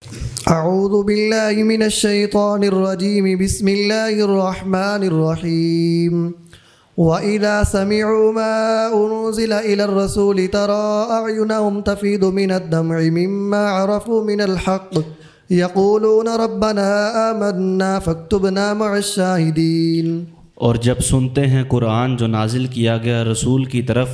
اعوذ باللہ من الشیطان الرجیم بسم اللہ الرحمن الرحیم وَإِذَا سَمِعُوا مَا أُنزِلَ إِلَى الرَّسُولِ تَرَى أَعْيُنَهُمْ تَفِيضُ مِنَ الدَّمْعِ مِمَّا عَرَفُوا مِنَ الْحَقِّ يَقُولُونَ رَبَّنَا آمَنَّا فَاكْتُبْنَا مَعَ الشَّاهِدِينَ۔ اور جب سنتے ہیں قرآن جو نازل کیا گیا رسول کی طرف،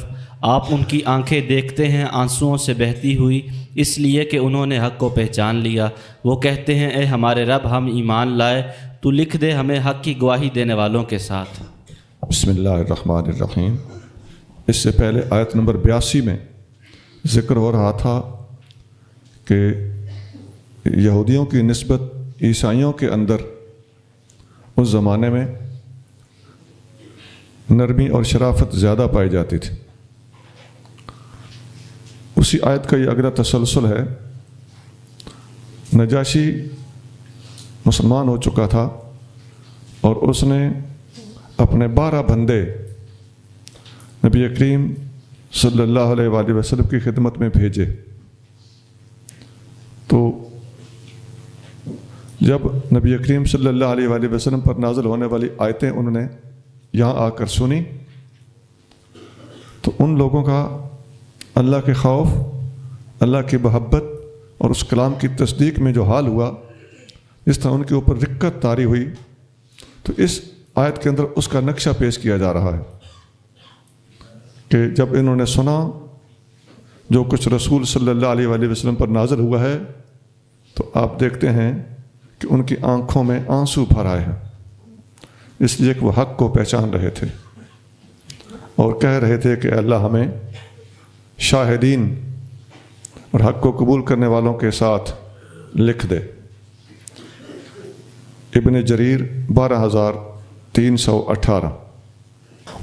آپ ان کی آنکھیں دیکھتے ہیں آنسوؤں سے بہتی ہوئی، اس لیے کہ انہوں نے حق کو پہچان لیا۔ وہ کہتے ہیں اے ہمارے رب، ہم ایمان لائے، تو لکھ دے ہمیں حق کی گواہی دینے والوں کے ساتھ۔ بسم اللہ الرحمن الرحیم۔ اس سے پہلے آیت نمبر 82 میں ذکر ہو رہا تھا کہ یہودیوں کی نسبت عیسائیوں کے اندر اس زمانے میں نرمی اور شرافت زیادہ پائی جاتی تھی۔ اسی آیت کا یہ اگلا تسلسل ہے۔ نجاشی مسلمان ہو چکا تھا اور اس نے اپنے 12 بندے نبی کریم صلی اللہ علیہ وآلہ وسلم کی خدمت میں بھیجے۔ تو جب نبی کریم صلی اللہ علیہ وآلہ وسلم پر نازل ہونے والی آیتیں انہوں نے یہاں آ کر سنی تو ان لوگوں کا اللہ کے خوف، اللہ کی محبت اور اس کلام کی تصدیق میں جو حال ہوا، اس طرح ان کے اوپر رقت طاری ہوئی، تو اس آیت کے اندر اس کا نقشہ پیش کیا جا رہا ہے کہ جب انہوں نے سنا جو کچھ رسول صلی اللہ علیہ وآلہ وسلم پر نازل ہوا ہے تو آپ دیکھتے ہیں کہ ان کی آنکھوں میں آنسو بھر آئے ہیں، اس لیے کہ وہ حق کو پہچان رہے تھے اور کہہ رہے تھے کہ اللہ ہمیں شاہدین اور حق کو قبول کرنے والوں کے ساتھ لکھ دے۔ ابن جریر 12318۔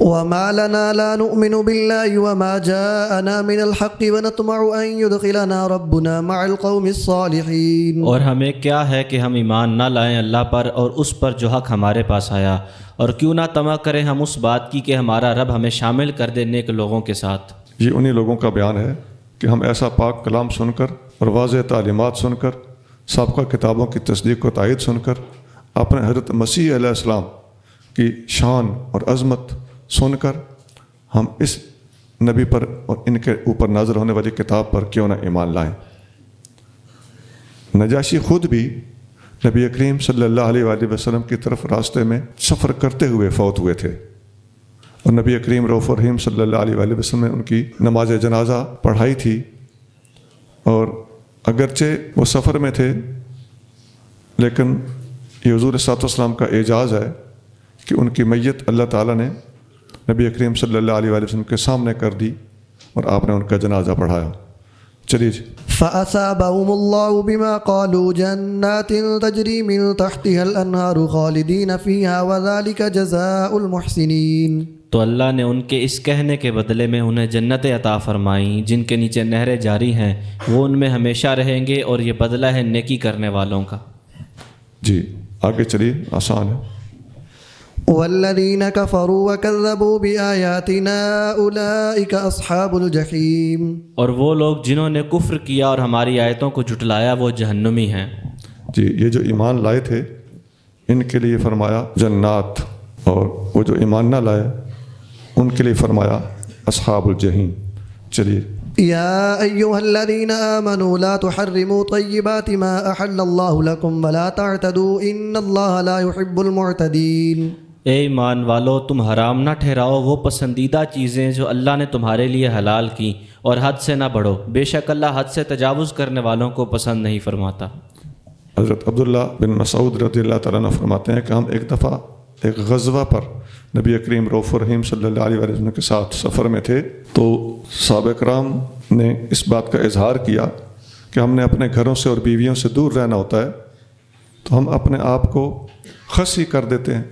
وَمَا لَنَا لَا نُؤْمِنُ بِاللَّهِ وَمَا جَاءَنَا مِنَ الْحَقِّ وَنَطْمَعُ أَن يُدْخِلَنَا رَبُّنَا مَعَ الْقَوْمِ الصَّالِحِينَ۔ اور ہمیں کیا ہے کہ ہم ایمان نہ لائیں اللہ پر اور اس پر جو حق ہمارے پاس آیا، اور کیوں نہ طمع کریں ہم اس بات کی کہ ہمارا رب ہمیں شامل کر دے نیک لوگوں کے ساتھ۔ یہ انہی لوگوں کا بیان ہے کہ ہم ایسا پاک کلام سن کر اور واضح تعلیمات سن کر، سابقہ کتابوں کی تصدیق و تائید سن کر، اپنے حضرت مسیح علیہ السلام کی شان اور عظمت سن کر ہم اس نبی پر اور ان کے اوپر نازل ہونے والی کتاب پر کیوں نہ ایمان لائیں۔ نجاشی خود بھی نبی کریم صلی اللہ علیہ وآلہ وسلم کی طرف راستے میں سفر کرتے ہوئے فوت ہوئے تھے، اور نبی کریم رؤوف الرحیم صلی اللہ علیہ وآلہ وسلم نے ان کی نماز جنازہ پڑھائی تھی، اور اگرچہ وہ سفر میں تھے لیکن یہ حضور صلی اللہ علیہ وسلم کا اعجاز ہے کہ ان کی میت اللہ تعالیٰ نے نبی کریم صلی اللہ علیہ وآلہ وسلم کے سامنے کر دی اور آپ نے ان کا جنازہ پڑھایا۔ چلیے جی۔ فَأَصَابَهُمُ اللَّهُ بِمَا قَالُوا جَنَّاتٍ تَجْرِي مِن تَحْتِهَا الْأَنْهَارُ خَالِدِينَ فِيهَا وَذَلِكَ جَزَاءُ الْمُحْسِنِينَ۔ تو اللہ نے ان کے اس کہنے کے بدلے میں انہیں جنتیں عطا فرمائیں جن کے نیچے نہریں جاری ہیں، وہ ان میں ہمیشہ رہیں گے، اور یہ بدلہ ہے نیکی کرنے والوں کا۔ جی آگے چلیے، آسان ہے۔ وَالَّذِينَ كَفَرُوا وَكَذَّبُوا بِآيَاتِنَا أُولَئِكَ أَصْحَابُ الْجَحِيمِ۔ اور وہ لوگ جنہوں نے کفر کیا اور ہماری آیتوں کو جھٹلایا وہ جہنمی ہیں۔ جی یہ جو ایمان لائے تھے ان کے لیے فرمایا جنات، اور وہ جو ایمان نہ لائے ان کے لیے فرمایا اصحاب الجحیم۔ چلیے۔ يا أيها الذين آمنوا لا تحرموا طيبات ما أحل الله لكم ولا تعتدوا إن الله لا يحب المعتدين۔ اے ایمان والو، تم حرام نہ ٹھہراؤ وہ پسندیدہ چیزیں جو اللہ نے تمہارے لیے حلال کی، اور حد سے نہ بڑھو، بے شک اللہ حد سے تجاوز کرنے والوں کو پسند نہیں فرماتا۔ حضرت عبداللہ بن مسعود رضی اللہ تعالیٰ عنہ فرماتے ہیں کہ ہم ایک دفعہ ایک غزوہ پر نبی کریم رؤوف الرحیم صلی اللہ علیہ وسلم کے ساتھ سفر میں تھے، تو صحابہ کرام نے اس بات کا اظہار کیا کہ ہم نے اپنے گھروں سے اور بیویوں سے دور رہنا ہوتا ہے، تو ہم اپنے آپ کو خصی کر دیتے ہیں۔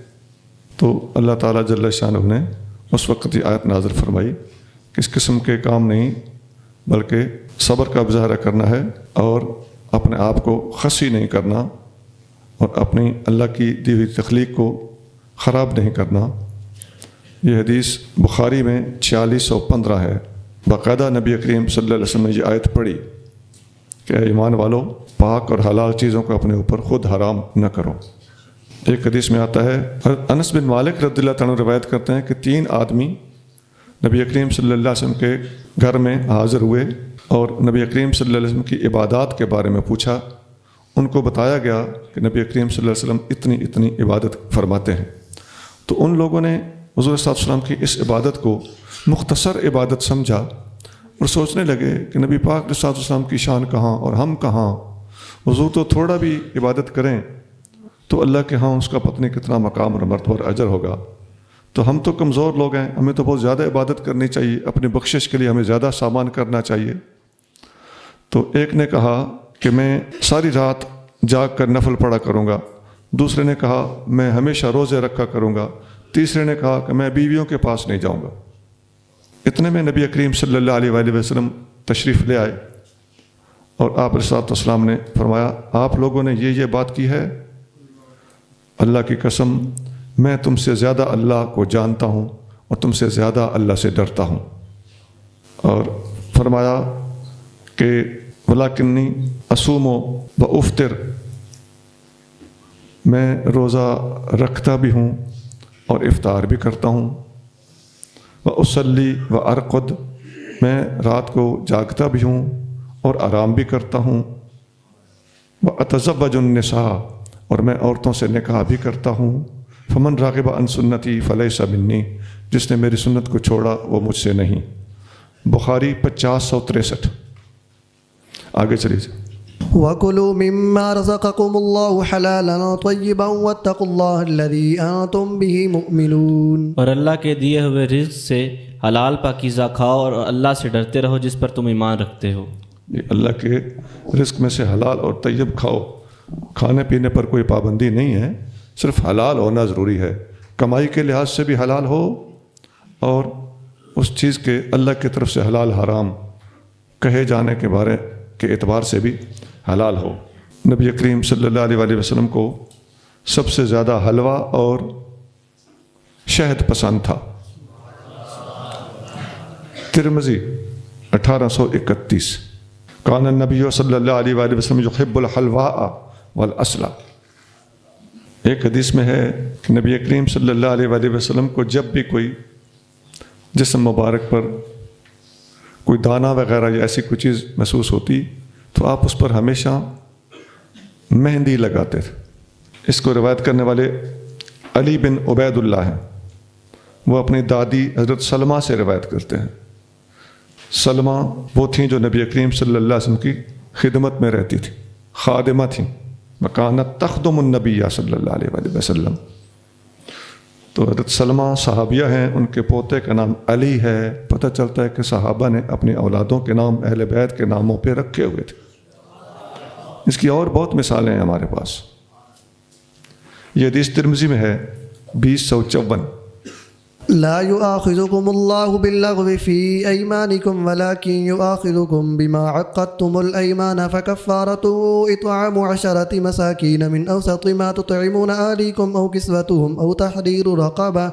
تو اللہ تعالیٰ جل شانہ نے اس وقت یہ آیت نازل فرمائی کہ اس قسم کے کام نہیں بلکہ صبر کا مظاہرہ کرنا ہے، اور اپنے آپ کو خصی نہیں کرنا، اور اپنی اللہ کی دی ہوئی تخلیق کو خراب نہیں کرنا۔ یہ حدیث بخاری میں 4615 ہے۔ باقاعدہ نبی کریم صلی اللہ علیہ وسلم نے یہ آیت پڑھی کہ اے ایمان والو پاک اور حلال چیزوں کو اپنے اوپر خود حرام نہ کرو۔ ایک حدیث میں آتا ہے، انس بن مالک رضی اللہ تعالیٰ عنہ روایت کرتے ہیں کہ 3 آدمی نبی کریم صلی اللہ علیہ وسلم کے گھر میں حاضر ہوئے اور نبی کریم صلی اللہ علیہ وسلم کی عبادات کے بارے میں پوچھا۔ ان کو بتایا گیا کہ نبی کریم صلی اللہ علیہ وسلم اتنی عبادت فرماتے ہیں۔ تو ان لوگوں نے حضور صلی اللہ علیہ وسلم کی اس عبادت کو مختصر عبادت سمجھا اور سوچنے لگے کہ نبی پاک صلی اللہ علیہ وسلم کی شان کہاں اور ہم کہاں، حضور تو تھوڑا بھی عبادت کریں تو اللہ کے ہاں اس کا پتہ نہیں کتنا مقام اور مرتبہ اور اجر ہوگا، تو ہم تو کمزور لوگ ہیں، ہمیں تو بہت زیادہ عبادت کرنی چاہیے، اپنی بخشش کے لیے ہمیں زیادہ سامان کرنا چاہیے۔ تو ایک نے کہا کہ میں ساری رات جاگ کر نفل پڑھا کروں گا، دوسرے نے کہا میں ہمیشہ روزے رکھا کروں گا، تیسرے نے کہا کہ میں بیویوں کے پاس نہیں جاؤں گا۔ اتنے میں نبی کریم صلی اللہ علیہ وآلہ وسلم تشریف لے آئے اور آپ علیہ السلام نے فرمایا آپ لوگوں نے یہ بات کی ہے، اللہ کی قسم میں تم سے زیادہ اللہ کو جانتا ہوں اور تم سے زیادہ اللہ سے ڈرتا ہوں۔ اور فرمایا کہ ولاکنی اصوم و افطر، میں روزہ رکھتا بھی ہوں اور افطار بھی کرتا ہوں، و اصلی و ارقد، میں رات کو جاگتا بھی ہوں اور آرام بھی کرتا ہوں، و اتزوج النساء، اور میں عورتوں سے نکاح بھی کرتا ہوں، فمن راغب عن سنتی فلیس منی، جس نے میری سنت کو چھوڑا وہ مجھ سے نہیں۔ بخاری 5063۔ آگے چلیے۔ وَكُلُوا مِمَّا رَزَقَكُمُ اللَّهُ حَلَالًا طَيِّبًا وَاتَّقُوا اللَّهَ الَّذِي أَنْتُمْ بِهِ مُؤْمِنُونَ، اور اللہ کے دیے ہوئے رزق سے حلال پاکیزہ کھاؤ اور اللہ سے ڈرتے رہو جس پر تم ایمان رکھتے ہو۔ یہ اللہ کے رزق میں سے حلال اور طیب کھاؤ، کھانے پینے پر کوئی پابندی نہیں ہے، صرف حلال ہونا ضروری ہے، کمائی کے لحاظ سے بھی حلال ہو اور اس چیز کے اللہ کی طرف سے حلال حرام کہے جانے کے بارے کے اعتبار سے بھی حلال ہو۔ نبی کریم صلی اللہ علیہ وآلہ وسلم کو سب سے زیادہ حلوہ اور شہد پسند تھا۔ ترمذی 1831۔ کان النبی صلی اللہ علیہ وآلہ وسلم یحب الحلواء والعسل۔ ایک حدیث میں ہے کہ نبی کریم صلی اللہ علیہ وآلہ وسلم کو جب بھی کوئی جسم مبارک پر کوئی دانہ وغیرہ یا ایسی کوئی چیز محسوس ہوتی تو آپ اس پر ہمیشہ مہندی لگاتے تھے۔ اس کو روایت کرنے والے علی بن عبید اللہ ہیں، وہ اپنی دادی حضرت سلمہ سے روایت کرتے ہیں۔ سلمہ وہ تھیں جو نبی کریم صلی اللہ علیہ وسلم کی خدمت میں رہتی تھی، خادمہ تھیں، مکانت تخدم النبی صلی اللہ علیہ وآلہ وسلم۔ تو حضرت سلمہ صحابیہ ہیں، ان کے پوتے کا نام علی ہے۔ پتہ چلتا ہے کہ صحابہ نے اپنی اولادوں کے نام اہل بیت کے ناموں پہ رکھے ہوئے تھے۔ اس کی اور بہت مثالیں ہیں ہمارے پاس۔ یہ حدیث ترمذی میں ہے 2054۔ لا يؤاخذكم الله باللغو في أيمانكم ولكن يؤاخذكم بما عقدتم الأيمان فكفارته إطعام 10 مساكين من أوسط ما تطعمون أهليكم أو كسوتهم أو تحرير رقبة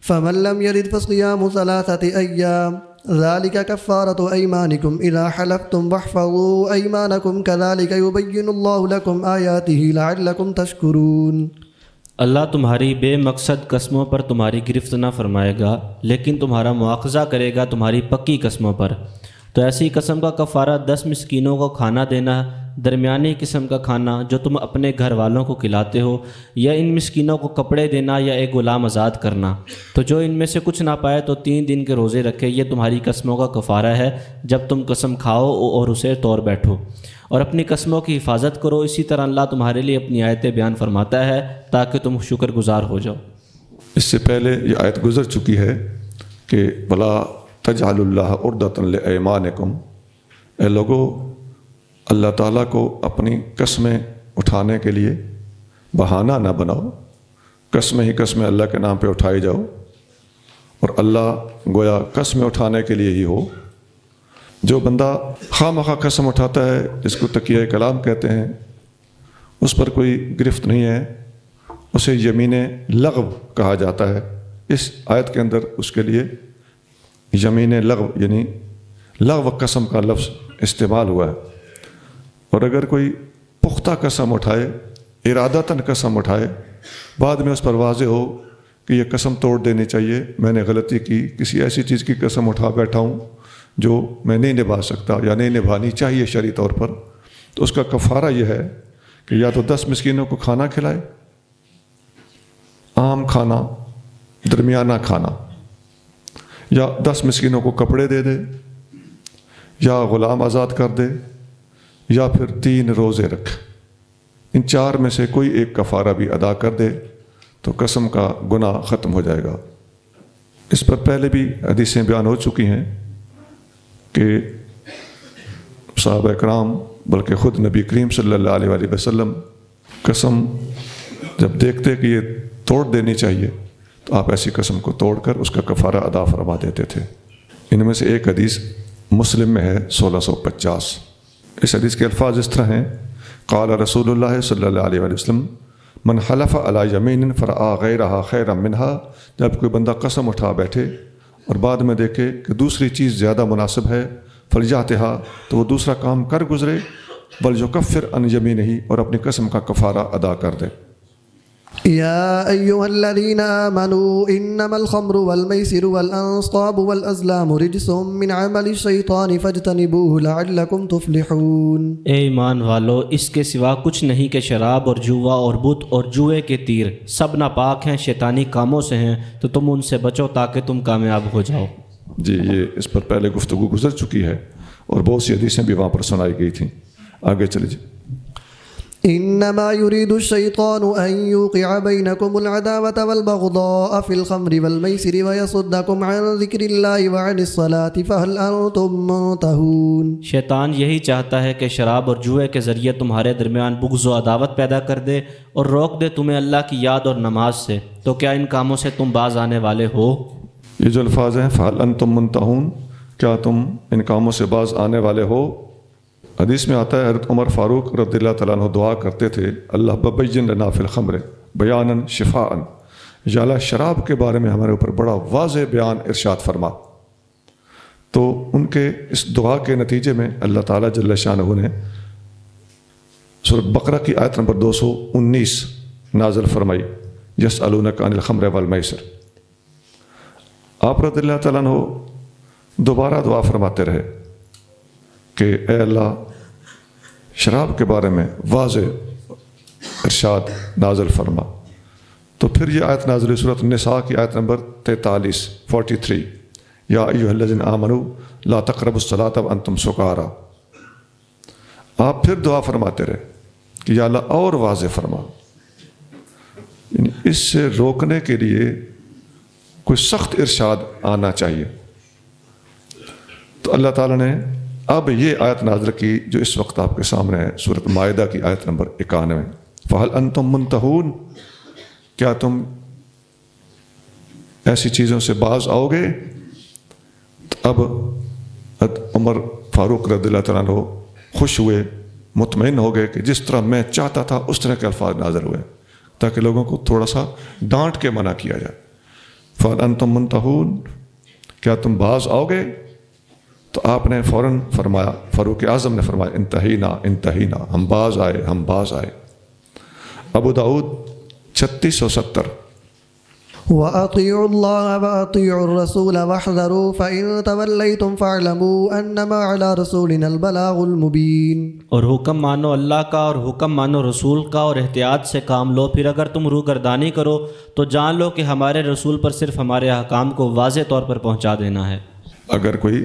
فمن لم يجد فصيام 3 أيام ذلك كفارة أيمانكم إذا حلفتم واحفظوا أيمانكم كذلك يبين الله لكم آياته لعلكم تشكرون۔ اللہ تمہاری بے مقصد قسموں پر تمہاری گرفت نہ فرمائے گا، لیکن تمہارا مواخذہ کرے گا تمہاری پکی قسموں پر۔ تو ایسی قسم کا کفارہ 10 مسکینوں کو کھانا دینا، درمیانی قسم کا کھانا جو تم اپنے گھر والوں کو کھلاتے ہو، یا ان مسکینوں کو کپڑے دینا یا ایک غلام آزاد کرنا۔ تو جو ان میں سے کچھ نہ پائے تو 3 دن کے روزے رکھے، یہ تمہاری قسموں کا کفارہ ہے جب تم قسم کھاؤ اور اسے توڑ بیٹھو، اور اپنی قسموں کی حفاظت کرو۔ اسی طرح اللہ تمہارے لیے اپنی آیتیں بیان فرماتا ہے تاکہ تم شکر گزار ہو جاؤ۔ اس سے پہلے یہ آیت گزر چکی ہے کہ بلا تجعلوا اللہ عرضۃ لایمانکم، اے لوگو اللہ تعالیٰ کو اپنی قسمیں اٹھانے کے لیے بہانہ نہ بناؤ، قسمیں ہی قسمیں اللہ کے نام پہ اٹھائی جاؤ، اور اللہ گویا قسمیں اٹھانے کے لیے ہی ہو۔ جو بندہ خواہ مخواہ قسم اٹھاتا ہے، جس کو تقیہ کلام کہتے ہیں، اس پر کوئی گرفت نہیں ہے، اسے یمین لغو کہا جاتا ہے۔ اس آیت کے اندر اس کے لیے یمین لغو یعنی لغو قسم کا لفظ استعمال ہوا ہے۔ اور اگر کوئی پختہ قسم اٹھائے، ارادتاً قسم اٹھائے، بعد میں اس پر واضح ہو کہ یہ قسم توڑ دینی چاہیے، میں نے غلطی کی، کسی ایسی چیز کی قسم اٹھا بیٹھا ہوں جو میں نہیں نبھا سکتا یا نہیں نبھانی چاہیے شرعی طور پر، تو اس کا کفارہ یہ ہے کہ یا تو 10 مسکینوں کو کھانا کھلائے، عام کھانا، درمیانہ کھانا، یا 10 مسکینوں کو کپڑے دے دے، یا غلام آزاد کر دے، یا پھر 3 روزے رکھ۔ ان 4 میں سے کوئی ایک کفارہ بھی ادا کر دے تو قسم کا گناہ ختم ہو جائے گا۔ اس پر پہلے بھی حدیثیں بیان ہو چکی ہیں کہ صحابہ کرام بلکہ خود نبی کریم صلی اللہ علیہ وآلہ وسلم قسم جب دیکھتے کہ یہ توڑ دینی چاہیے تو آپ ایسی قسم کو توڑ کر اس کا کفارہ ادا فرما دیتے تھے۔ ان میں سے ایک حدیث مسلم میں ہے 1650۔ اس حدیث کے الفاظ اس طرح ہیں: قال رسول اللہ صلی اللہ علیہ وآلہ وسلم من حلف علی یمین فرآ غیرہا خیرا منہا، جب کوئی بندہ قسم اٹھا بیٹھے اور بعد میں دیکھے کہ دوسری چیز زیادہ مناسب ہے، فلیاتہا، تو وہ دوسرا کام کر گزرے، ولیکفر عن یمینہ، اور اپنی قسم کا کفارہ ادا کر دے۔ يا أيها الذين آمنوا إنما الخمر والميسر والأنصاب والأزلام رجس من عمل الشيطان فاجتنبوه لعلكم تفلحون۔ اے ایمان والو، اس کے سوا کچھ نہیں کہ شراب اور جوا اور بت اور جوئے کے تیر سب ناپاک ہیں، شیطانی کاموں سے ہیں، تو تم ان سے بچو تاکہ تم کامیاب ہو جاؤ۔ جی، یہ اس پر پہلے گفتگو گزر چکی ہے اور بہت سی حدیثیں بھی وہاں پر سنائی گئی تھیں۔ آگے چلے جی۔ إنما يريد الشيطان أن يوقع بينكم العداوة والبغضاء في الخمر والميسر ويصدكم عن ذكر الله وعن الصلاة فهل أنتم منتهون۔ شیطان یہی چاہتا ہے کہ شراب اور جوئے کے ذریعے تمہارے درمیان بغض و عداوت پیدا کر دے اور روک دے تمہیں اللہ کی یاد اور نماز سے، تو کیا ان کاموں سے تم باز آنے والے ہو؟ یہ جو الفاظ ہیں فَهَلْ أَنْتُمْ مُنْتَهُونَ، کیا تم ان کاموں سے باز آنے والے ہو؟ حدیث میں آتا ہے حضرت عمر فاروق رضی اللہ تعالیٰ عنہ دعا کرتے تھے: اللہ ببین لنا فی الخمر بیاناً شفاءً، یا اللہ شراب کے بارے میں ہمارے اوپر بڑا واضح بیان ارشاد فرما۔ تو ان کے اس دعا کے نتیجے میں اللہ تعالیٰ جل شانہ نے سورۃ بقرہ کی آیت نمبر 219 نازل فرمائی: یسألونک عن الخمر والمیسر۔ آپ رضی اللہ تعالیٰ عنہ دوبارہ دعا فرماتے رہے کہ اے اللہ شراب کے بارے میں واضح ارشاد نازل فرما۔ تو پھر یہ آیت نازل ہوئی سورۃ النساء کی آیت نمبر 43 یا ایھا الذین آمنوا لا تقربوا الصلاۃ وانتم سکارى۔ آپ پھر دعا فرماتے رہے کہ یا اللہ اور واضح فرما، یعنی اس سے روکنے کے لیے کوئی سخت ارشاد آنا چاہیے۔ تو اللہ تعالیٰ نے اب یہ آیت نازل کی جو اس وقت آپ کے سامنے ہے، سورۃ مائدہ کی آیت نمبر 91، فَهَلْ أَنْتُمْ مُنْتَهُونَ، کیا تم ایسی چیزوں سے باز آؤ گے؟ تو اب عمر فاروق رضی اللہ تعالیٰ عنہ خوش ہوئے، مطمئن ہو گئے کہ جس طرح میں چاہتا تھا اس طرح کے الفاظ نازل ہوئے، تاکہ لوگوں کو تھوڑا سا ڈانٹ کے منع کیا جائے۔ فَهَلْ أَنْتُمْ مُنْتَهُونَ، کیا تم باز آؤ گے؟ تو آپ نے فوراً فرمایا، فاروق اعظم نے فرمایا: انتہینا انتہینا، ہم باز آئے، ہم باز آئے۔ ابو داؤد 3670۔ وَأَطِيعُوا اللَّهَ وَأَطِيعُوا الرَّسُولَ وَاحْذَرُوا فَإِن تَوَلَّيْتُمْ فَاعْلَمُوا أَنَّمَا عَلَى رَسُولِنَا الْبَلَاغُ الْمُبِينُ۔ اور حکم مانو اللہ کا اور حکم مانو رسول کا، اور احتیاط سے کام لو، پھر اگر تم روگردانی کرو تو جان لو کہ ہمارے رسول پر صرف ہمارے احکام کو واضح طور پر پہنچا دینا ہے۔ اگر کوئی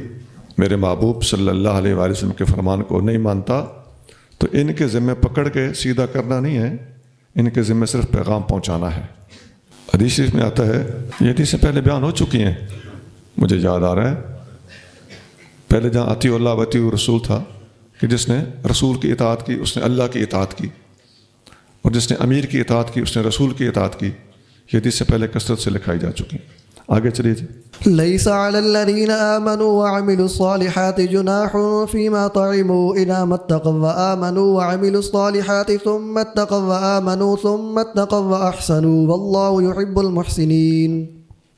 میرے محبوب صلی اللہ علیہ وآلہ وسلم کے فرمان کو نہیں مانتا تو ان کے ذمہ پکڑ کے سیدھا کرنا نہیں ہے، ان کے ذمہ صرف پیغام پہنچانا ہے۔ حدیث شریف میں آتا ہے، یہ حدیثیں پہلے بیان ہو چکی ہیں، مجھے یاد آ رہا ہے پہلے جہاں اطیعوا اللہ واطیعوا الرسول تھا کہ جس نے رسول کی اطاعت کی اس نے اللہ کی اطاعت کی، اور جس نے امیر کی اطاعت کی اس نے رسول کی اطاعت کی۔ یہ حدیث سے پہلے کثرت سے لکھائی جا چکی ہیں۔ آگے چلیے جی۔ ليس على الذين آمنوا وعملوا الصالحات جناح فيما طعموا إذا ما اتقوا وآمنوا وعملوا الصالحات ثم اتقوا وآمنوا ثم اتقوا وأحسنوا والله يحب المحسنين۔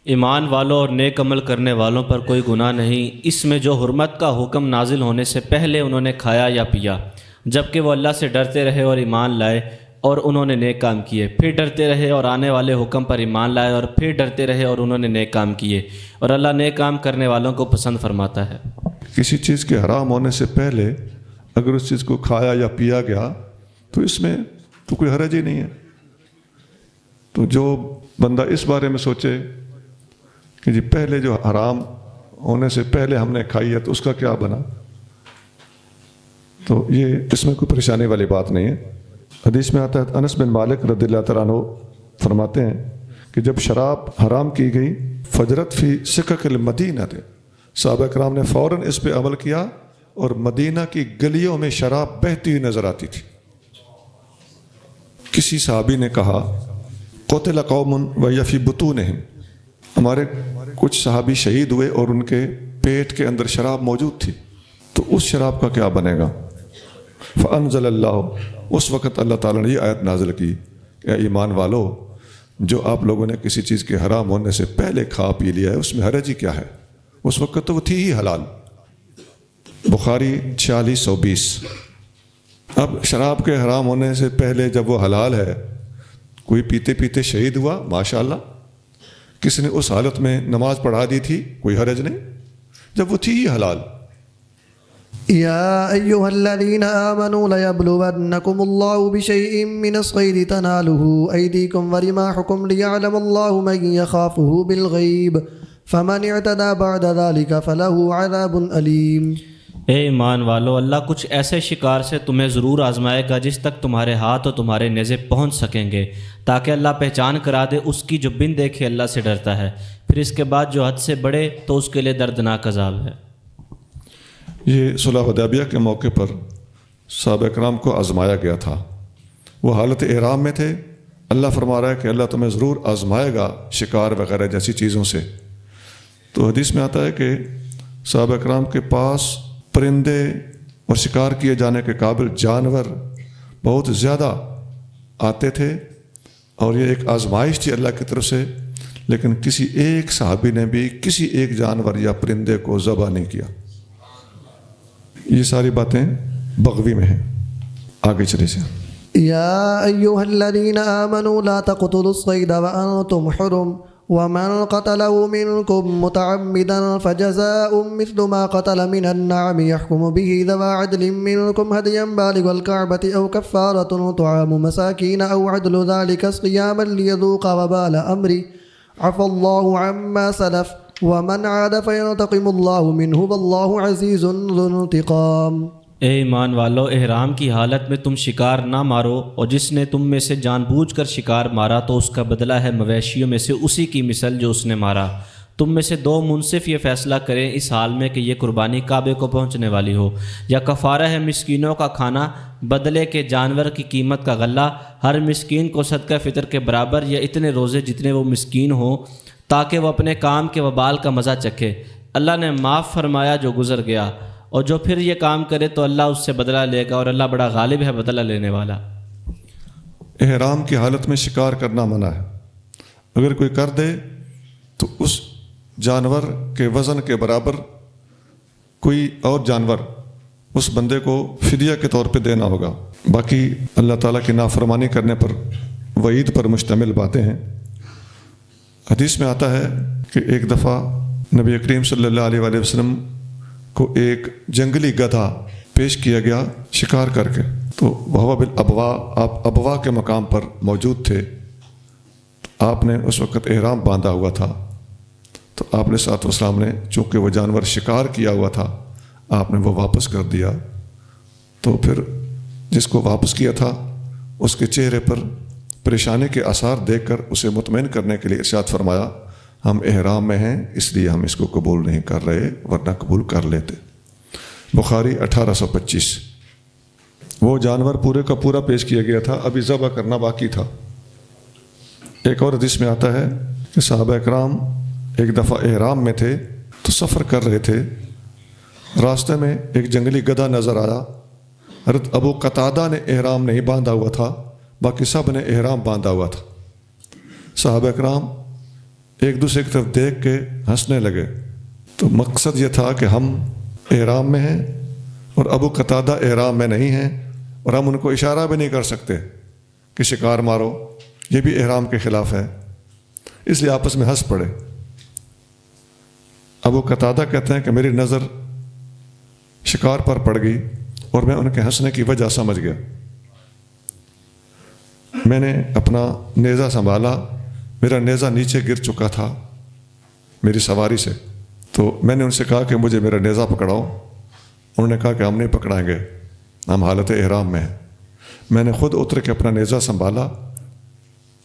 ایمان والوں اور نیک عمل کرنے والوں پر کوئی گناہ نہیں اس میں جو حرمت کا حکم نازل ہونے سے پہلے انہوں نے کھایا یا پیا، جبکہ وہ اللہ سے ڈرتے رہے اور ایمان لائے اور انہوں نے نیک کام کیے، پھر ڈرتے رہے اور آنے والے حکم پر ایمان لائے اور پھر ڈرتے رہے اور انہوں نے نیک کام کیے، اور اللہ نیک کام کرنے والوں کو پسند فرماتا ہے۔ کسی چیز کے حرام ہونے سے پہلے اگر اس چیز کو کھایا یا پیا گیا تو اس میں تو کوئی حرج ہی نہیں ہے۔ تو جو بندہ اس بارے میں سوچے کہ جی پہلے جو حرام ہونے سے پہلے ہم نے کھائی ہے تو اس کا کیا بنا، تو یہ اس میں کوئی پریشانی والی بات نہیں ہے۔ حدیث میں آتا ہے، انس بن مالک رضی اللہ تعالیٰ عنہ فرماتے ہیں کہ جب شراب حرام کی گئی فجرت فی سکک المدینہ تھے، صحابہ کرام نے فوراً اس پہ عمل کیا اور مدینہ کی گلیوں میں شراب بہتی ہوئی نظر آتی تھی۔ کسی صحابی نے کہا قتل قوم وہی فی بطونہم، ہمارے کچھ صحابی شہید ہوئے اور ان کے پیٹ کے اندر شراب موجود تھی، تو اس شراب کا کیا بنے گا؟ فانزل اللہ، اس وقت اللہ تعالیٰ نے یہ آیت نازل کی کہ اے ایمان والو، جو آپ لوگوں نے کسی چیز کے حرام ہونے سے پہلے کھا پی لیا ہے اس میں حرج ہی کیا ہے، اس وقت تو وہ تھی ہی حلال۔ بخاری 4620۔ اب شراب کے حرام ہونے سے پہلے جب وہ حلال ہے، کوئی پیتے پیتے شہید ہوا، ماشاءاللہ، کسی نے اس حالت میں نماز پڑھا دی تھی، کوئی حرج نہیں، جب وہ تھی ہی حلال۔ يا أيها الذين آمنوا ليبلونكم الله بشيء من الصيد تناله أيديكم ورماحكم ليعلم الله من يخافه بالغيب فمن اعتدى بعد ذلك فله عذاب أليم۔ اے ایمان والو، اللہ کچھ ایسے شکار سے تمہیں ضرور آزمائے گا جس تک تمہارے ہاتھ اور تمہارے نیزے پہنچ سکیں گے، تاکہ اللہ پہچان کرا دے اس کی جو بن دیکھے اللہ سے ڈرتا ہے، پھر اس کے بعد جو حد سے بڑھے تو اس کے لیے دردناک عذاب ہے۔ یہ صلح حدیبیہ کے موقع پر صحابہ کرام کو آزمایا گیا تھا، وہ حالت احرام میں تھے، اللہ فرما رہا ہے کہ اللہ تمہیں ضرور آزمائے گا شکار وغیرہ جیسی چیزوں سے۔ تو حدیث میں آتا ہے کہ صحابہ کرام کے پاس پرندے اور شکار کیے جانے کے قابل جانور بہت زیادہ آتے تھے، اور یہ ایک آزمائش تھی اللہ کی طرف سے، لیکن کسی ایک صحابی نے بھی کسی ایک جانور یا پرندے کو ذبح نہیں کیا۔ یہ ساری باتیں بغوی میں ہیں، آگے چلے سے۔ يا أيها الذين آمنوا لا تقتلوا الصيد وأنتم حرم ومن قتله منكم متعمدا فجزاء مثل ما قتل من النعم يحكم به ذوى عدل منكم هديا بالغ الكعبة أو كفارة طعام مساكين أو عدل ذلك صياما ليذوق وبال أمره عفى الله عما سلف ومن عاد فينتقم الله منه والله عزيز ذو انتقام۔ اے ایمان والو، احرام کی حالت میں تم شکار نہ مارو، اور جس نے تم میں سے جان بوجھ کر شکار مارا تو اس کا بدلہ ہے مویشیوں میں سے اسی کی مثل جو اس نے مارا۔ تم میں سے دو منصف یہ فیصلہ کریں اس حال میں کہ یہ قربانی کعبے کو پہنچنے والی ہو، یا کفارہ ہے مسکینوں کا کھانا بدلے کے جانور کی قیمت کا غلہ، ہر مسکین کو صدقہ فطر کے برابر، یا اتنے روزے جتنے وہ مسکین ہوں، تاکہ وہ اپنے کام کے وبال کا مزہ چکھے۔ اللہ نے معاف فرمایا جو گزر گیا، اور جو پھر یہ کام کرے تو اللہ اس سے بدلہ لے گا، اور اللہ بڑا غالب ہے بدلہ لینے والا۔ احرام کی حالت میں شکار کرنا منع ہے، اگر کوئی کر دے تو اس جانور کے وزن کے برابر کوئی اور جانور اس بندے کو فدیہ کے طور پہ دینا ہوگا۔ باقی اللہ تعالیٰ کی نافرمانی کرنے پر وعید پر مشتمل باتیں ہیں۔ حدیث میں آتا ہے کہ ایک دفعہ نبی کریم صلی اللہ علیہ وآلہ وسلم کو ایک جنگلی گدھا پیش کیا گیا شکار کر کے، تو وہ بالابوا، آپ ابوا کے مقام پر موجود تھے، آپ نے اس وقت احرام باندھا ہوا تھا، تو آپ نے صلی اللہ علیہ وسلم نے چونکہ وہ جانور شکار کیا ہوا تھا آپ نے وہ واپس کر دیا، تو پھر جس کو واپس کیا تھا اس کے چہرے پر پریشانی کے آثار دیکھ کر اسے مطمئن کرنے کے لیے ارشاد فرمایا، ہم احرام میں ہیں اس لیے ہم اس کو قبول نہیں کر رہے، ورنہ قبول کر لیتے۔ بخاری 1825۔ وہ جانور پورے کا پورا پیش کیا گیا تھا، ابھی ذبح کرنا باقی تھا۔ ایک اور حدیث میں آتا ہے کہ صحابہ اکرام ایک دفعہ احرام میں تھے تو سفر کر رہے تھے، راستے میں ایک جنگلی گدھا نظر آیا۔ حضرت ابو قتادہ نے احرام نہیں باندھا ہوا تھا، باقی سب نے احرام باندھا ہوا تھا۔ صحابہ اکرام ایک دوسرے کی طرف دیکھ کے ہنسنے لگے، تو مقصد یہ تھا کہ ہم احرام میں ہیں اور ابو قتادہ احرام میں نہیں ہیں، اور ہم ان کو اشارہ بھی نہیں کر سکتے کہ شکار مارو، یہ بھی احرام کے خلاف ہے، اس لیے آپس میں ہنس پڑے۔ ابو قتادہ کہتے ہیں کہ میری نظر شکار پر پڑ گئی اور میں ان کے ہنسنے کی وجہ سمجھ گیا۔ میں نے اپنا نیزہ سنبھالا، میرا نیزہ نیچے گر چکا تھا میری سواری سے، تو میں نے ان سے کہا کہ مجھے میرا نیزہ پکڑاؤ۔ انہوں نے کہا کہ ہم نہیں پکڑائیں گے، ہم حالت احرام میں ہیں۔ میں نے خود اتر کے اپنا نیزہ سنبھالا،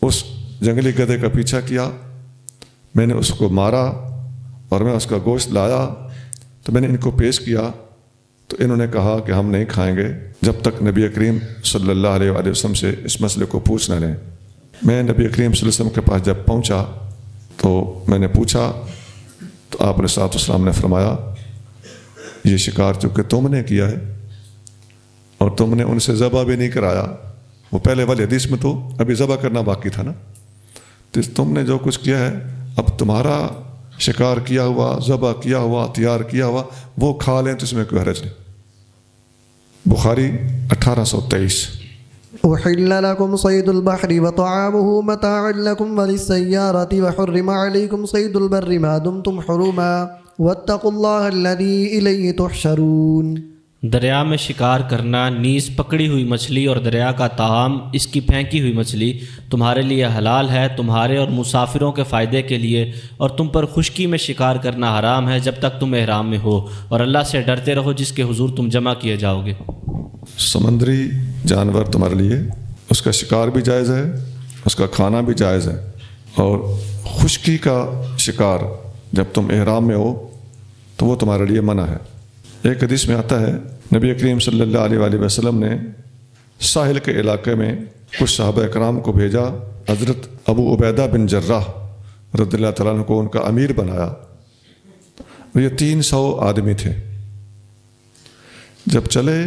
اس جنگلی گدھے کا پیچھا کیا، میں نے اس کو مارا اور میں اس کا گوشت لایا تو میں نے ان کو پیش کیا، تو انہوں نے کہا کہ ہم نہیں کھائیں گے جب تک نبی کریم صلی اللہ علیہ وآلہ وسلم سے اس مسئلے کو پوچھ نہ لیں۔ میں نبی کریم صلی اللہ علیہ وسلم کے پاس جب پہنچا تو میں نے پوچھا تو آپ علیہ السلام نے فرمایا یہ شکار چونکہ تم نے کیا ہے اور تم نے ان سے ذبح بھی نہیں کرایا، وہ پہلے والی حدیث میں تو ابھی ذبح کرنا باقی تھا نا، تو تم نے جو کچھ کیا ہے اب تمہارا شکار کیا ہوا، ذبح کیا ہوا، تیار کیا ہوا وہ کھا لیں تو اس میں کوئی حرج نہیں۔ بخاری 1823۔ أحل لكم صيد البحر وطعامه متاعا لكم وللسيارة وحرم عليكم صيد البر ما دمتم حرما واتقوا الله الذي إليه تحشرون۔ دریا میں شکار کرنا، نیز پکڑی ہوئی مچھلی اور دریا کا طعام، اس کی پھینکی ہوئی مچھلی تمہارے لیے حلال ہے، تمہارے اور مسافروں کے فائدے کے لیے، اور تم پر خشکی میں شکار کرنا حرام ہے جب تک تم احرام میں ہو، اور اللہ سے ڈرتے رہو جس کے حضور تم جمع کیے جاؤ گے۔ سمندری جانور تمہارے لیے اس کا شکار بھی جائز ہے، اس کا کھانا بھی جائز ہے، اور خشکی کا شکار جب تم احرام میں ہو تو وہ تمہارے لیے منع ہے۔ ایک حدیث میں آتا ہے نبی کریم صلی اللہ علیہ وآلہ وسلم نے ساحل کے علاقے میں کچھ صحابہ اکرام کو بھیجا، حضرت ابو عبیدہ بن جراح رضی اللہ تعالیٰ عنہ کو ان کا امیر بنایا، اور یہ 300 آدمی تھے۔ جب چلے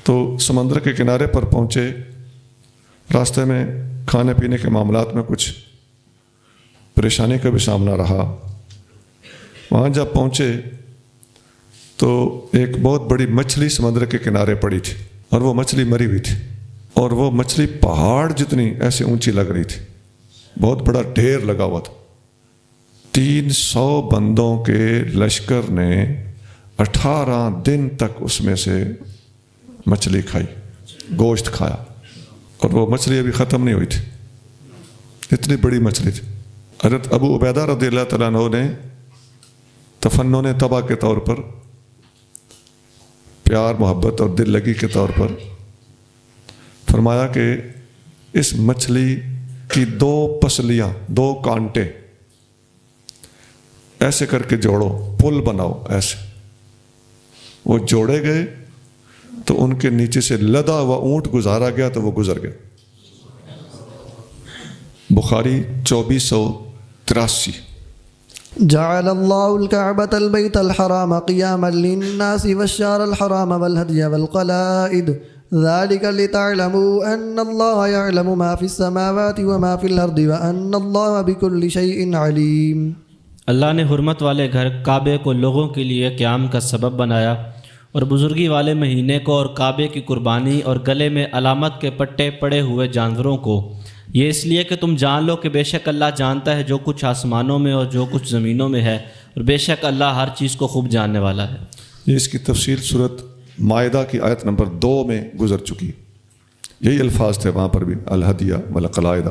تو سمندر کے کنارے پر پہنچے، راستے میں کھانے پینے کے معاملات میں کچھ پریشانی کا بھی سامنا رہا۔ وہاں جب پہنچے تو ایک بہت بڑی مچھلی سمندر کے کنارے پڑی تھی، اور وہ مچھلی مری ہوئی تھی، اور وہ مچھلی پہاڑ جتنی ایسے اونچی لگ رہی تھی، بہت بڑا ڈھیر لگا ہوا تھا۔ 300 بندوں کے لشکر نے 18 دن تک اس میں سے مچھلی کھائی، گوشت کھایا، اور وہ مچھلی ابھی ختم نہیں ہوئی تھی، اتنی بڑی مچھلی تھی۔ حضرت ابو عبیدہ رضی اللہ تعالیٰ عنہ نے تفنن تباہ کے طور پر، پیار محبت اور دل لگی کے طور پر فرمایا کہ اس مچھلی کی 2 پسلیاں، 2 کانٹے ایسے کر کے جوڑو، پل بناؤ ایسے۔ وہ جوڑے گئے تو ان کے نیچے سے لدا ہوا اونٹ گزارا گیا تو وہ گزر گیا۔ بخاری 2483۔ جعل الله الكعبة البيت الحرام قياما للناس والشهر الحرام والهدي والقلائد ذلك لتعلموا أن الله يعلم ما في السماوات وما في الأرض وأن الله بكل شيء عليم۔ اللہ نے حرمت والے گھر کعبے کو لوگوں کے لیے قیام کا سبب بنایا، اور بزرگی والے مہینے کو اور کعبے کی قربانی اور گلے میں علامت کے پٹے پڑے ہوئے جانوروں کو، یہ اس لیے کہ تم جان لو کہ بے شک اللہ جانتا ہے جو کچھ آسمانوں میں اور جو کچھ زمینوں میں ہے، اور بے شک اللہ ہر چیز کو خوب جاننے والا ہے۔ یہ اس کی تفصیل سورۃ مائدہ کی آیت نمبر 2 میں گزر چکی، یہی الفاظ تھے وہاں پر بھی، الہدیہ والقلائد۔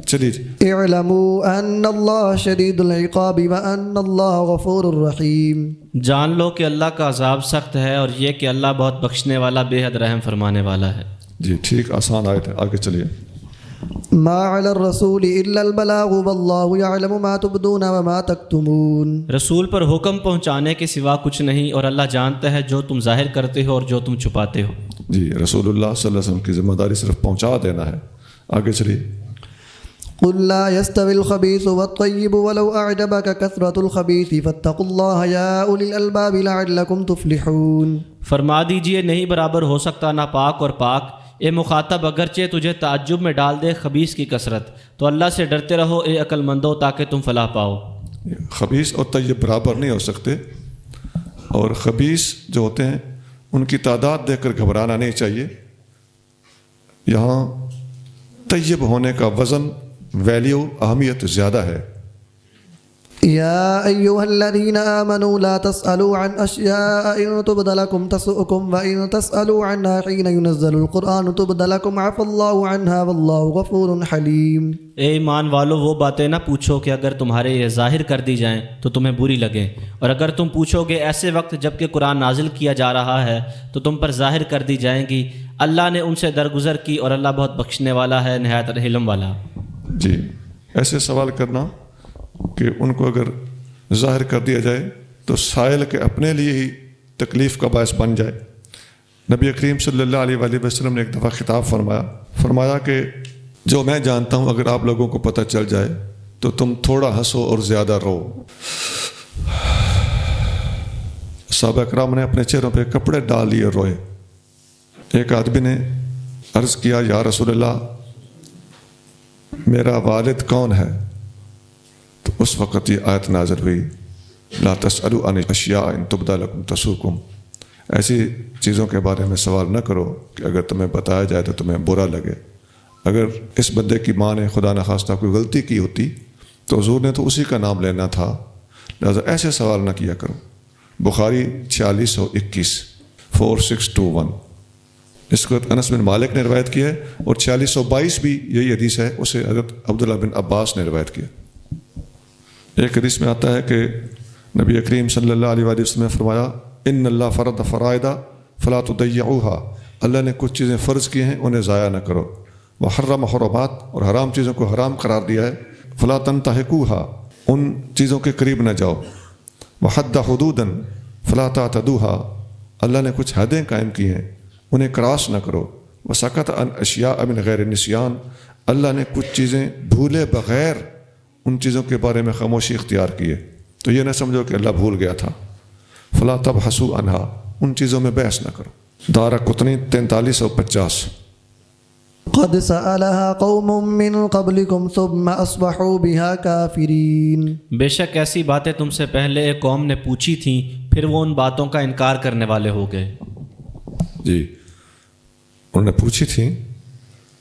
چلیے جی۔ اعلموا ان اللہ شدید العقاب وان اللہ غفور الرحیم۔ جان لو کہ اللہ کا عذاب سخت ہے، اور یہ کہ اللہ بہت بخشنے والا، بے حد رحم فرمانے والا ہے۔ جی ٹھیک، آسان آیت ہے، آگے چلیے۔ ما علی الرسول الا البلاغ واللہ یعلم ما تبدون وما تکتمون۔ رسول پر حکم پہنچانے کے سوا کچھ نہیں، اور اللہ جانتا ہے جو تم ظاہر کرتے ہو اور جو تم چھپاتے ہو۔ جی رسول اللہ صلی اللہ علیہ وسلم کی ذمہ داری صرف پہنچا دینا ہے۔ آگے چلیے۔ قل لا يستوي الخبيث والطيب ولو أعجبك كثرة الخبيث فاتقوا الله يا أولي الألباب لعلكم تفلحون۔ فرما دیجئے نہیں برابر ہو سکتا ناپاک اور پاک، اے مخاطب اگرچہ تجھے تعجب میں ڈال دے خبیث کی کثرت، تو اللہ سے ڈرتے رہو اے عقل مندو تاکہ تم فلاح پاؤ۔ خبیث اور طیب برابر نہیں ہو سکتے، اور خبیث جو ہوتے ہیں ان کی تعداد دیکھ کر گھبرانا نہیں چاہیے، یہاں طیب ہونے کا وزن، ویلیو، اہمیت زیادہ ہے۔ يا أيها الذين آمنوا لا تسألوا عن أشياء إن تبد لكم تسؤكم وإن تسألوا عنها حين ينزل القرآن تبد لكم عفى الله عنها والله غفور حليم۔ اے ایمان والو، وہ باتیں نہ پوچھو کہ اگر تمہارے یہ ظاہر کر دی جائیں تو تمہیں بری لگیں، اور اگر تم پوچھو گے ایسے وقت جب کہ قرآن نازل کیا جا رہا ہے تو تم پر ظاہر کر دی جائیں گی۔ اللہ نے ان سے درگزر کی اور اللہ بہت بخشنے والا ہے، نہایت حلم والا۔ جی، ایسے سوال کرنا کہ ان کو اگر ظاہر کر دیا جائے تو سائل کے اپنے لیے ہی تکلیف کا باعث بن جائے۔ نبی کریم صلی اللہ علیہ وآلہ وسلم نے ایک دفعہ خطاب فرمایا کہ جو میں جانتا ہوں اگر آپ لوگوں کو پتہ چل جائے تو تم تھوڑا ہنسو اور زیادہ رو۔ صحابہ کرام نے اپنے چہروں پہ کپڑے ڈال لیے اور روئے۔ ایک آدمی نے عرض کیا، یا رسول اللہ، میرا والد کون ہے؟ تو اس وقت یہ آیت نازل ہوئی، لا تسألوا عن اشیاء ان تبد لکم تسؤکم، ایسی چیزوں کے بارے میں سوال نہ کرو کہ اگر تمہیں بتایا جائے تو تمہیں برا لگے۔ اگر اس بندے کی ماں نے خدا نخواستہ کوئی غلطی کی ہوتی تو حضور نے تو اسی کا نام لینا تھا، لہٰذا ایسے سوال نہ کیا کرو۔ بخاری 4621 4621، اس کو انس بن مالک نے روایت کی ہے، اور 4622 بھی یہی حدیث ہے، اسے حضرت عبداللہ بن عباس نے روایت کیا۔ ایک حدیث میں آتا ہے کہ نبی کریم صلی اللہ علیہ وآلہ وسلم نے فرمایا، ان اللہ فرض فرائض فلا تضيعوها، اللہ نے کچھ چیزیں فرض کی ہیں انہیں ضائع نہ کرو، وحرم حرمات، اور حرام چیزوں کو حرام قرار دیا ہے، فلا تنتهكوها، ان چیزوں کے قریب نہ جاؤ، وحد حدودا فلا تعتدوها، اللہ نے کچھ حدیں قائم کی ہیں انہیں کراس نہ کرو، وسکت عن اشیاء من غیر نسیان، اللہ نے کچھ چیزیں بھولے بغیر ان چیزوں کے بارے میں خاموشی اختیار کیے، تو یہ نہ سمجھو کہ اللہ بھول گیا تھا، فلا تبحثوا عنها، ان چیزوں میں بحث نہ کرو۔ دارقطنی 4350۔ قد سألها قوم من قبلكم ثم أصبحوا بها كافرين۔ بے شک ایسی باتیں تم سے پہلے ایک قوم نے پوچھی تھیں، پھر وہ ان باتوں کا انکار کرنے والے ہو گئے۔ جی، انہوں نے پوچھی تھیں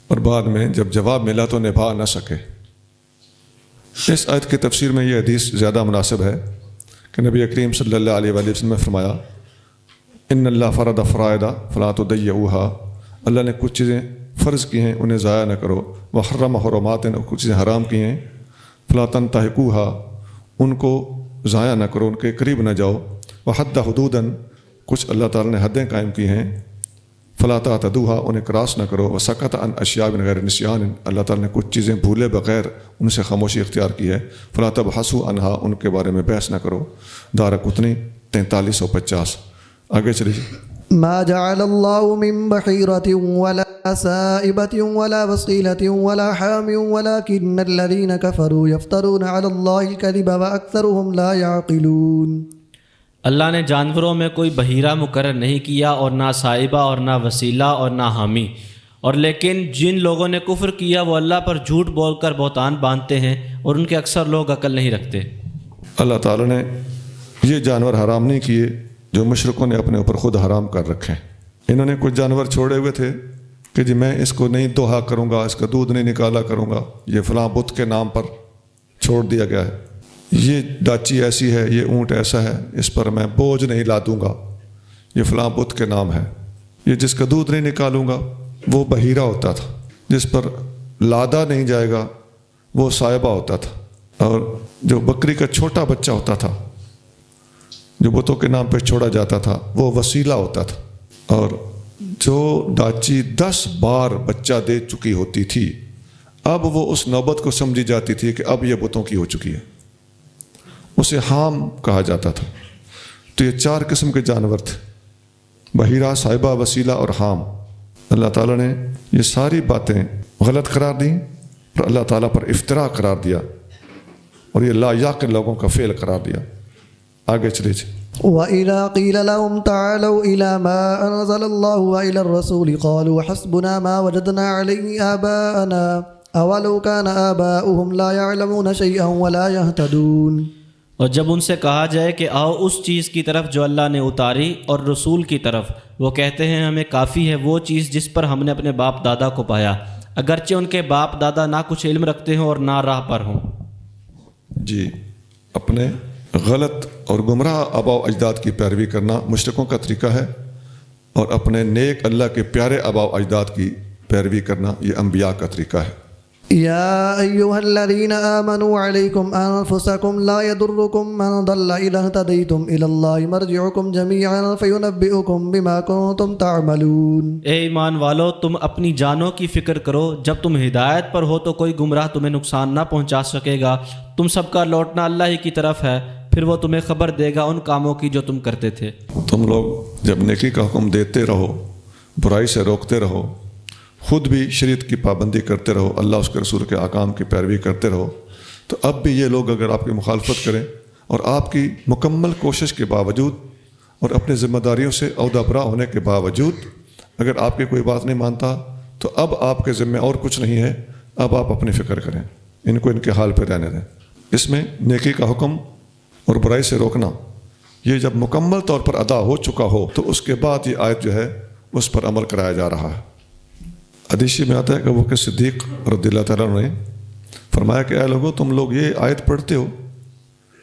اور بعد میں جب جواب ملا تو نبھا نہ سکے۔ اس آیت کی تفسیر میں یہ حدیث زیادہ مناسب ہے کہ نبی کریم صلی اللہ علیہ وآلہ وسلم نے فرمایا، ان اللہ فرض فرائض فلا تضيعوها، اللہ نے کچھ چیزیں فرض کی ہیں انہیں ضائع نہ کرو، وحرم حرمات، کچھ چیزیں حرام کی ہیں، فلا تنتهكوها، ان کو ضائع نہ کرو، ان کے قریب نہ جاؤ، وحد حدودا، کچھ اللہ تعالیٰ نے حدیں قائم کی ہیں، فلا تعتدوها، انہیں کراس نہ کرو، وسکت عن اشیاء من غیر نسیان، اللہ تعالیٰ نے کچھ چیزیں بھولے بغیر ان سے خاموشی اختیار کی ہے، فلا تبحثوا عنها، ان کے بارے میں بحث نہ کرو۔ دارقطنی 4350۔ آگے چلیے۔ ما جعل الله من بحيرة ولا سائبة ولا وصيلة ولا حام ولكن الذين كفروا يفترون على الله الكذب وأكثرهم لا يعقلون۔ اللہ نے جانوروں میں کوئی بحیرہ مقرر نہیں کیا، اور نہ صائبہ اور نہ وسیلہ اور نہ حامی، اور لیکن جن لوگوں نے کفر کیا وہ اللہ پر جھوٹ بول کر بہتان باندھتے ہیں، اور ان کے اکثر لوگ عقل نہیں رکھتے۔ اللہ تعالیٰ نے یہ جانور حرام نہیں کیے جو مشرکوں نے اپنے اوپر خود حرام کر رکھے۔ انہوں نے کچھ جانور چھوڑے ہوئے تھے کہ جی میں اس کو نہیں دوہا کروں گا، اس کا دودھ نہیں نکالا کروں گا، یہ فلاں بت کے نام پر چھوڑ دیا گیا ہے، یہ ڈاچی ایسی ہے، یہ اونٹ ایسا ہے، اس پر میں بوجھ نہیں لادوں گا، یہ فلاں بت کے نام ہے۔ یہ جس کا دودھ نہیں نکالوں گا وہ بحیرہ ہوتا تھا، جس پر لادا نہیں جائے گا وہ صائبہ ہوتا تھا، اور جو بکری کا چھوٹا بچہ ہوتا تھا جو بتوں کے نام پہ چھوڑا جاتا تھا وہ وسیلہ ہوتا تھا، اور جو ڈاچی 10 بار بچہ دے چکی ہوتی تھی اب وہ اس نوبت کو سمجھی جاتی تھی کہ اب یہ بتوں کی ہو چکی ہے، اسے حام کہا جاتا تھا۔ تو یہ 4 قسم کے جانور تھے، بحیرہ، صائبہ، وسیلہ اور حام۔ اللہ تعالیٰ نے یہ ساری باتیں غلط قرار دیں اور اللہ تعالیٰ پر افتراء قرار دیا، اور یہ لا یعقل لوگوں کا فعل قرار دیا۔ آگے چلیے۔ وَإِذَا قِيلَ لَهُمْ تَعَالَوْا إِلَى مَا أَنزَلَ اللَّهُ وَإِلَى الرَّسُولِ قَالُوا حَسْبُنَا مَا وَجَدْنَا عَلَيْهِ آبَاءَنَا أَوَلَوْ كَانَ آبَاؤُهُمْ لَا يَعْلَمُونَ شَيْئًا وَلَا يَهْتَدُونَ۔ اور جب ان سے کہا جائے کہ آؤ اس چیز کی طرف جو اللہ نے اتاری اور رسول کی طرف، وہ کہتے ہیں ہمیں کافی ہے وہ چیز جس پر ہم نے اپنے باپ دادا کو پایا، اگرچہ ان کے باپ دادا نہ کچھ علم رکھتے ہوں اور نہ راہ پر ہوں۔ جی، اپنے غلط اور گمراہ آباء و اجداد کی پیروی کرنا مشرکوں کا طریقہ ہے، اور اپنے نیک اللہ کے پیارے آباء و اجداد کی پیروی کرنا یہ انبیاء کا طریقہ ہے۔ يا أيها الذين آمنوا عليكم أنفسكم لا يضركم من ضل إذا اهتديتم إلى الله مرجعكم جميعا فينبئكم بما كنتم تعملون۔ اے ایمان والو، تم اپنی جانوں کی فکر کرو، جب تم ہدایت پر ہو تو کوئی گمراہ تمہیں نقصان نہ پہنچا سکے گا، تم سب کا لوٹنا اللہ ہی کی طرف ہے، پھر وہ تمہیں خبر دے گا ان کاموں کی جو تم کرتے تھے۔ تم لوگ جب نیکی کا حکم دیتے رہو، برائی سے روکتے رہو، خود بھی شریعت کی پابندی کرتے رہو، اللہ اس کے رسول کے احکام کی پیروی کرتے رہو، تو اب بھی یہ لوگ اگر آپ کی مخالفت کریں اور آپ کی مکمل کوشش کے باوجود اور اپنی ذمہ داریوں سے عہدہ برا ہونے کے باوجود اگر آپ کی کوئی بات نہیں مانتا، تو اب آپ کے ذمہ اور کچھ نہیں ہے، اب آپ اپنی فکر کریں، ان کو ان کے حال پہ رہنے دیں۔ اس میں نیکی کا حکم اور برائی سے روکنا یہ جب مکمل طور پر ادا ہو چکا ہو تو اس کے بعد یہ آیت جو ہے اس پر عمل کرایا جا رہا ہے۔ حدیث میں آتا ہے کہ وہ کہ صدیق رضی اللہ تعالیٰ عنہ نے فرمایا کہ اے لوگو، تم لوگ یہ آیت پڑھتے ہو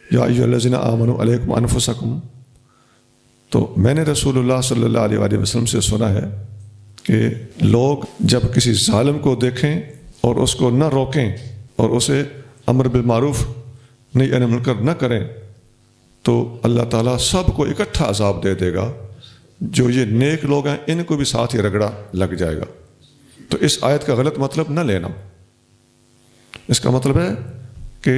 یا ایھا الذین آمنوا علیکم انفسکم، تو میں نے رسول اللہ صلی اللہ علیہ وآلہ وسلم سے سنا ہے کہ لوگ جب کسی ظالم کو دیکھیں اور اس کو نہ روکیں اور اسے امر بالمعروف نہی عن منکر نہ کریں تو اللہ تعالیٰ سب کو اکٹھا عذاب دے دے گا، جو یہ نیک لوگ ہیں ان کو بھی ساتھ ہی رگڑا لگ جائے گا۔ تو اس آیت کا غلط مطلب نہ لینا، اس کا مطلب ہے کہ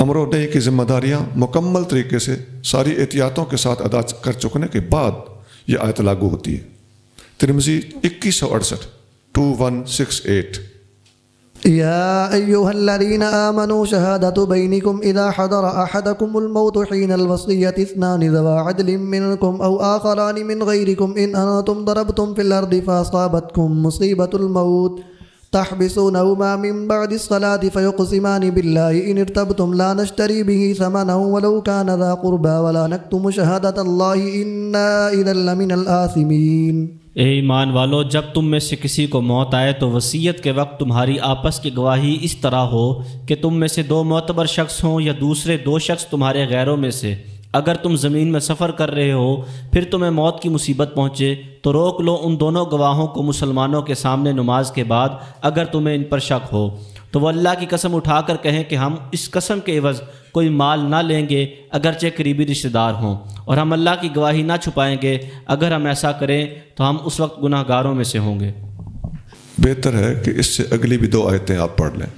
امر و نہی کی ذمہ داریاں مکمل طریقے سے ساری احتیاطوں کے ساتھ ادا کر چکنے کے بعد یہ آیت لاگو ہوتی ہے۔ ترمذی 2168 2168۔ يا أيها الذين آمنوا شهادة بينكم إذا حضر أحدكم الموت حين الوصية اثنان ذوى عدل منكم أو آخران من غيركم إن أنتم ضربتم في الأرض فأصابتكم مصيبة الموت تحبسونهما من بعد الصلاة فيقسمان بالله إن ارتبتم لا نشتري به ثمنا ولو كان ذا قربى ولا نكتم شهادة الله إنا إذا لمن الآثمين۔ اے ایمان والو، جب تم میں سے کسی کو موت آئے تو وصیت کے وقت تمہاری آپس کی گواہی اس طرح ہو کہ تم میں سے دو معتبر شخص ہوں یا دوسرے دو شخص تمہارے غیروں میں سے۔ اگر تم زمین میں سفر کر رہے ہو پھر تمہیں موت کی مصیبت پہنچے تو روک لو ان دونوں گواہوں کو مسلمانوں کے سامنے نماز کے بعد، اگر تمہیں ان پر شک ہو تو وہ اللہ کی قسم اٹھا کر کہیں کہ ہم اس قسم کے عوض کوئی مال نہ لیں گے اگرچہ قریبی رشتہ دار ہوں، اور ہم اللہ کی گواہی نہ چھپائیں گے، اگر ہم ایسا کریں تو ہم اس وقت گناہ گاروں میں سے ہوں گے۔ بہتر ہے کہ اس سے اگلی بھی دو آیتیں آپ پڑھ لیں۔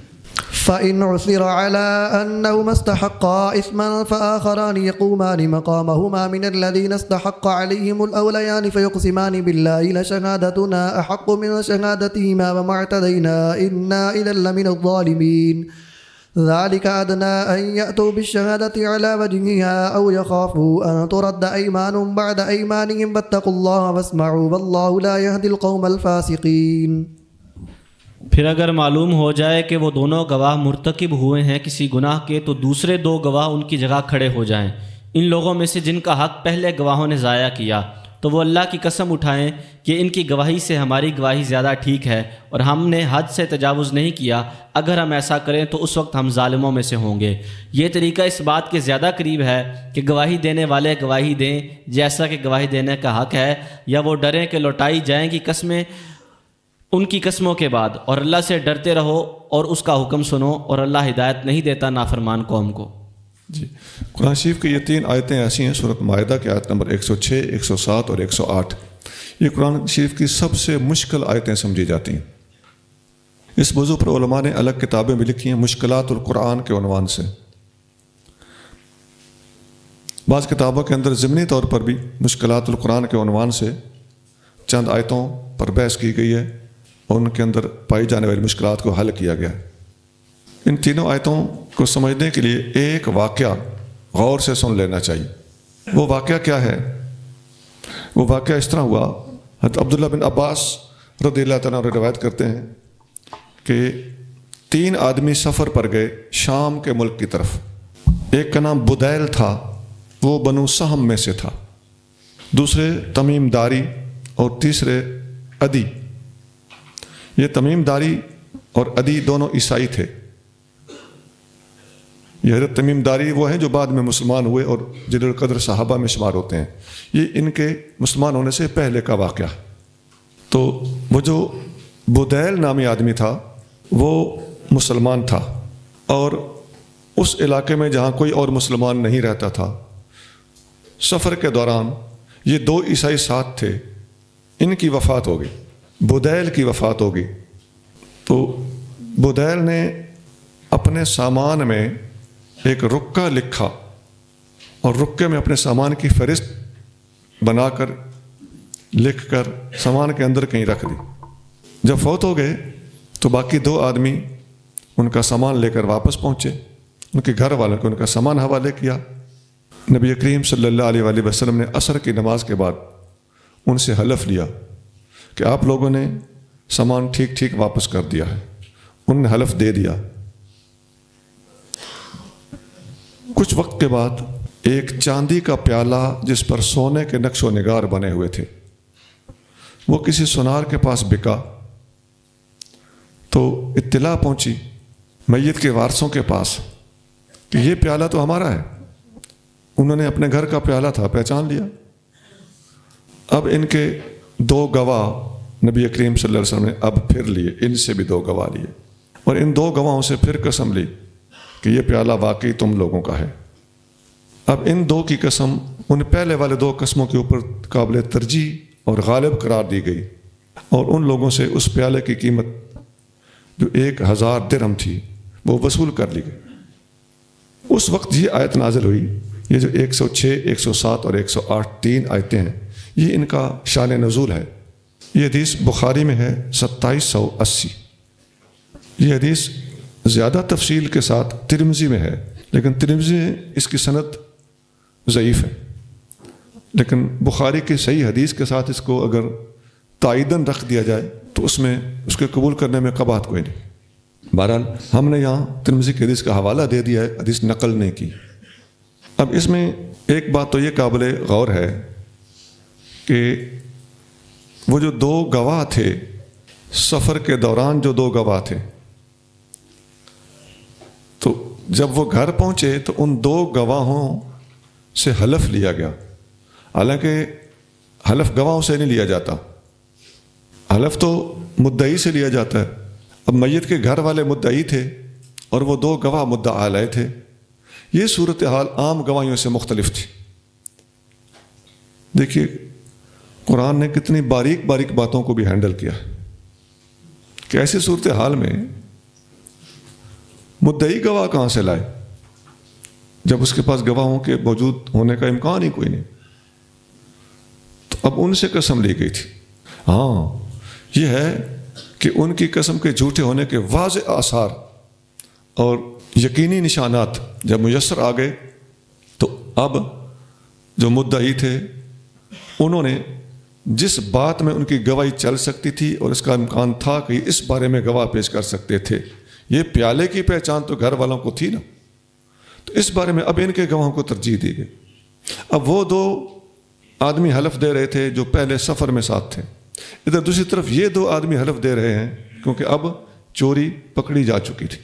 فإن عثر على أنهما استحقا إثما فآخران يقومان مقامهما من الذين استحق عليهم الأوليان فيقسمان بالله لشهادتنا أحق من شهادتهما وما اعتدينا إنا إذا لمن الظالمين ذلك أدنى أن يأتوا بالشهادة على وجهها أو يخافوا أن ترد أيمان بعد أيمانهم واتقوا الله واسمعوا والله لا يهدي القوم الفاسقين۔ پھر اگر معلوم ہو جائے کہ وہ دونوں گواہ مرتکب ہوئے ہیں کسی گناہ کے تو دوسرے دو گواہ ان کی جگہ کھڑے ہو جائیں، ان لوگوں میں سے جن کا حق پہلے گواہوں نے ضائع کیا، تو وہ اللہ کی قسم اٹھائیں کہ ان کی گواہی سے ہماری گواہی زیادہ ٹھیک ہے اور ہم نے حد سے تجاوز نہیں کیا، اگر ہم ایسا کریں تو اس وقت ہم ظالموں میں سے ہوں گے۔ یہ طریقہ اس بات کے زیادہ قریب ہے کہ گواہی دینے والے گواہی دیں جیسا کہ گواہی دینے کا حق ہے، یا وہ ڈریں کہ لوٹائی جائیں گی قسمیں ان کی قسموں کے بعد، اور اللہ سے ڈرتے رہو اور اس کا حکم سنو، اور اللہ ہدایت نہیں دیتا نافرمان قوم کو۔ جی، قرآن شریف کی یہ تین آیتیں ایسی ہیں، سورۃ مائدہ کی آیت نمبر 106، 107 اور 108، یہ قرآن شریف کی سب سے مشکل آیتیں سمجھی جاتی ہیں۔ اس موضوع پر علماء نے الگ کتابیں بھی لکھی ہیں مشکلات القرآن کے عنوان سے۔ بعض کتابوں کے اندر ضمنی طور پر بھی مشکلات القرآن کے عنوان سے چند آیتوں پر بحث کی گئی ہے اور ان کے اندر پائی جانے والی مشکلات کو حل کیا گیا۔ ان تینوں آیتوں کو سمجھنے کے لیے ایک واقعہ غور سے سن لینا چاہیے۔ وہ واقعہ کیا ہے؟ وہ واقعہ اس طرح ہوا، حضرت عبداللہ بن عباس رضی اللہ تعالیٰ عنہ روایت کرتے ہیں کہ 3 آدمی سفر پر گئے شام کے ملک کی طرف۔ ایک کا نام بدیل تھا، وہ بنو سہم میں سے تھا، دوسرے تمیم داری اور تیسرے عدی۔ یہ تمیم داری اور عدی دونوں عیسائی تھے۔ یہ حضرت تمیم داری وہ ہیں جو بعد میں مسلمان ہوئے اور جلیل القدر صحابہ میں شمار ہوتے ہیں۔ یہ ان کے مسلمان ہونے سے پہلے کا واقعہ۔ تو وہ جو بدیل نامی آدمی تھا وہ مسلمان تھا، اور اس علاقے میں جہاں کوئی اور مسلمان نہیں رہتا تھا، سفر کے دوران یہ دو عیسائی ساتھ تھے، ان کی وفات ہو گئی، بدیل کی وفات ہو گئی۔ تو بدیل نے اپنے سامان میں ایک رکہ لکھا اور رکے میں اپنے سامان کی فہرست بنا کر لکھ کر سامان کے اندر کہیں رکھ دی۔ جب فوت ہو گئے تو باقی دو آدمی ان کا سامان لے کر واپس پہنچے، ان کے گھر والوں کو ان کا سامان حوالے کیا۔ نبی کریم صلی اللہ علیہ وآلہ وسلم نے عصر کی نماز کے بعد ان سے حلف لیا کہ آپ لوگوں نے سامان ٹھیک ٹھیک واپس کر دیا ہے۔ انہوں نے حلف دے دیا۔ کچھ وقت کے بعد ایک چاندی کا پیالہ جس پر سونے کے نقش و نگار بنے ہوئے تھے وہ کسی سونار کے پاس بکا، تو اطلاع پہنچی میت کے وارثوں کے پاس کہ یہ پیالہ تو ہمارا ہے۔ انہوں نے اپنے گھر کا پیالہ تھا، پہچان لیا۔ اب ان کے دو گواہ نبی کریم صلی اللہ علیہ وسلم نے اب پھر لیے، ان سے بھی دو گواہ لیے، اور ان دو گواہوں سے پھر قسم لی کہ یہ پیالہ واقعی تم لوگوں کا ہے۔ اب ان دو کی قسم ان پہلے والے دو قسموں کے اوپر قابل ترجیح اور غالب قرار دی گئی، اور ان لوگوں سے اس پیالے کی قیمت جو 1000 درہم تھی وہ وصول کر لی گئی۔ اس وقت یہ آیت نازل ہوئی، یہ جو 106، 107 اور 108 تین آیتیں ہیں، یہ ان کا شان نزول ہے۔ یہ حدیث بخاری میں ہے 2780۔ یہ حدیث زیادہ تفصیل کے ساتھ ترمذی میں ہے، لیکن ترمذی میں اس کی سند ضعیف ہے، لیکن بخاری کی صحیح حدیث کے ساتھ اس کو اگر تائیداً رکھ دیا جائے تو اس میں اس کے قبول کرنے میں قباحت کوئی نہیں۔ بہرحال ہم نے یہاں ترمذی کی حدیث کا حوالہ دے دیا ہے، حدیث نقل نہیں کی۔ اب اس میں ایک بات تو یہ قابل غور ہے کہ وہ جو دو گواہ تھے، سفر کے دوران جو دو گواہ تھے، تو جب وہ گھر پہنچے تو ان دو گواہوں سے حلف لیا گیا۔ حالانکہ حلف گواہوں سے نہیں لیا جاتا، حلف تو مدعی سے لیا جاتا ہے۔ اب میت کے گھر والے مدعی تھے اور وہ دو گواہ مدعا علیہ تھے۔ یہ صورتحال عام گواہیوں سے مختلف تھی۔ دیکھیے قرآن نے کتنی باریک باریک باتوں کو بھی ہینڈل کیا کہ ایسی صورتحال میں مدعی گواہ کہاں سے لائے جب اس کے پاس گواہوں کے موجود ہونے کا امکان ہی کوئی نہیں۔ تو اب ان سے قسم لی گئی تھی۔ ہاں یہ ہے کہ ان کی قسم کے جھوٹے ہونے کے واضح آثار اور یقینی نشانات جب میسر آ گئے تو اب جو مدعی تھے انہوں نے جس بات میں ان کی گواہی چل سکتی تھی اور اس کا امکان تھا کہ اس بارے میں گواہ پیش کر سکتے تھے، یہ پیالے کی پہچان تو گھر والوں کو تھی نا، تو اس بارے میں اب ان کے گواہوں کو ترجیح دی گئی۔ اب وہ دو آدمی حلف دے رہے تھے جو پہلے سفر میں ساتھ تھے، ادھر دوسری طرف یہ دو آدمی حلف دے رہے ہیں کیونکہ اب چوری پکڑی جا چکی تھی۔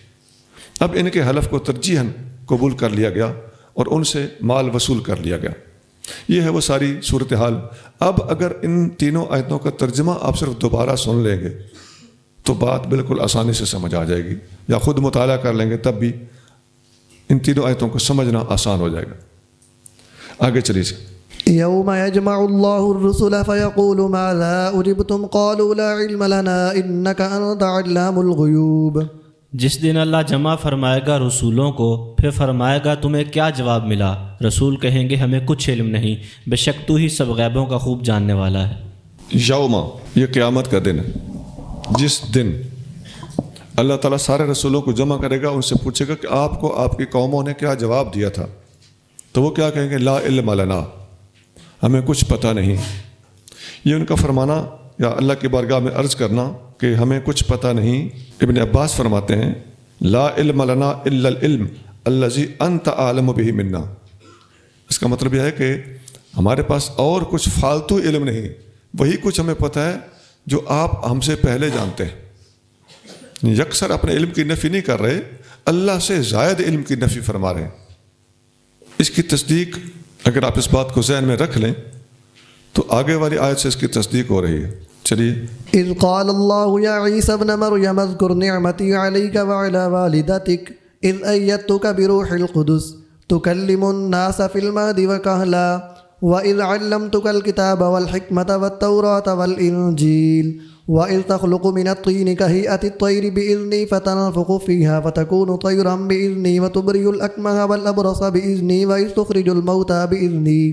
اب ان کے حلف کو ترجیحاً قبول کر لیا گیا اور ان سے مال وصول کر لیا گیا۔ یہ ہے وہ ساری صورتحال۔ اب اگر ان تینوں آیتوں کا ترجمہ آپ صرف دوبارہ سن لیں گے تو بات بالکل آسانی سے سمجھ آ جائے گی، یا خود مطالعہ کر لیں گے تب بھی ان تینوں آیتوں کو سمجھنا آسان ہو جائے گا۔ آگے چلیے۔ يوم يجمع الله الرسل فيقول ماذا أجبتم قالوا لا علم لنا إنك أنت علام الغيوب۔ جس دن اللہ جمع فرمائے گا رسولوں کو، پھر فرمائے گا تمہیں کیا جواب ملا؟ رسول کہیں گے ہمیں کچھ علم نہیں، بے شک تو ہی سب غیبوں کا خوب جاننے والا ہے۔ یوم، یہ قیامت کا دن ہے، جس دن اللہ تعالیٰ سارے رسولوں کو جمع کرے گا، ان سے پوچھے گا کہ آپ کو آپ کی قوموں نے کیا جواب دیا تھا، تو وہ کیا کہیں گے؟ لا علم لنا، ہمیں کچھ پتہ نہیں۔ یہ ان کا فرمانا یا اللہ کی بارگاہ میں عرض کرنا کہ ہمیں کچھ پتہ نہیں۔ ابن عباس فرماتے ہیں لا علم لنا الا العلم الذی انت عالم بہ منا، اس کا مطلب یہ ہے کہ ہمارے پاس اور کچھ فالتو علم نہیں، وہی کچھ ہمیں پتہ ہے جو آپ ہم سے پہلے جانتے ہیں۔ یکسر اپنے علم کی نفی نہیں کر رہے، اللہ سے زائد علم کی نفی فرما رہے ہیں۔ اس کی تصدیق اگر آپ اس بات کو ذہن میں رکھ لیں تو آگے والی آیت سے اس کی تصدیق ہو رہی ہے۔ چلیے، إذ قال الله يا عيسى ابن مريم اذكر نعمتي عليك وعلى والدتك إذ أيدتك بروح القدس تكلم الناس في المهد وكهلا وإذ علمتك الكتاب والحكمة والتوراة والإنجيل وإذ تخلق من الطين كهيئة الطير بإذني فتنفخ فيها فتكون طيرا بإذني وتبرئ الأكمه والأبرص بإذني وإذ تخرج الموتى بإذني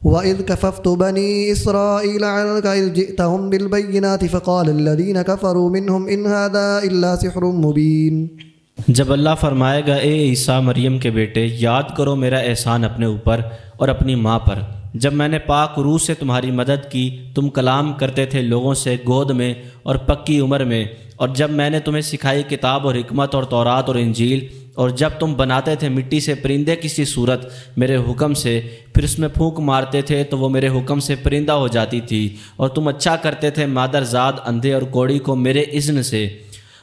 وَإِذْ كَفَفْتُ بَنِي إِسْرَائِيلَ عَنْكَ إِذْ جِئْتَهُمْ بِالْبَيِّنَاتِ فَقَالَ الَّذِينَ كَفَرُوا مِنْهُمْ إِنْ هَذَا إِلَّا سِحْرٌ مُبِينٌ۔ جب اللہ فرمائے گا اے عیسیٰ مریم کے بیٹے، یاد کرو میرا احسان اپنے اوپر اور اپنی ماں پر، جب میں نے پاک روح سے تمہاری مدد کی، تم کلام کرتے تھے لوگوں سے گود میں اور پکی عمر میں، اور جب میں نے تمہیں سکھائی کتاب اور حکمت اور تورات اور انجیل، اور جب تم بناتے تھے مٹی سے پرندے کی سی صورت میرے حکم سے، پھر اس میں پھونک مارتے تھے تو وہ میرے حکم سے پرندہ ہو جاتی تھی، اور تم اچھا کرتے تھے مادر زاد اندھے اور کوڑی کو میرے اذن سے،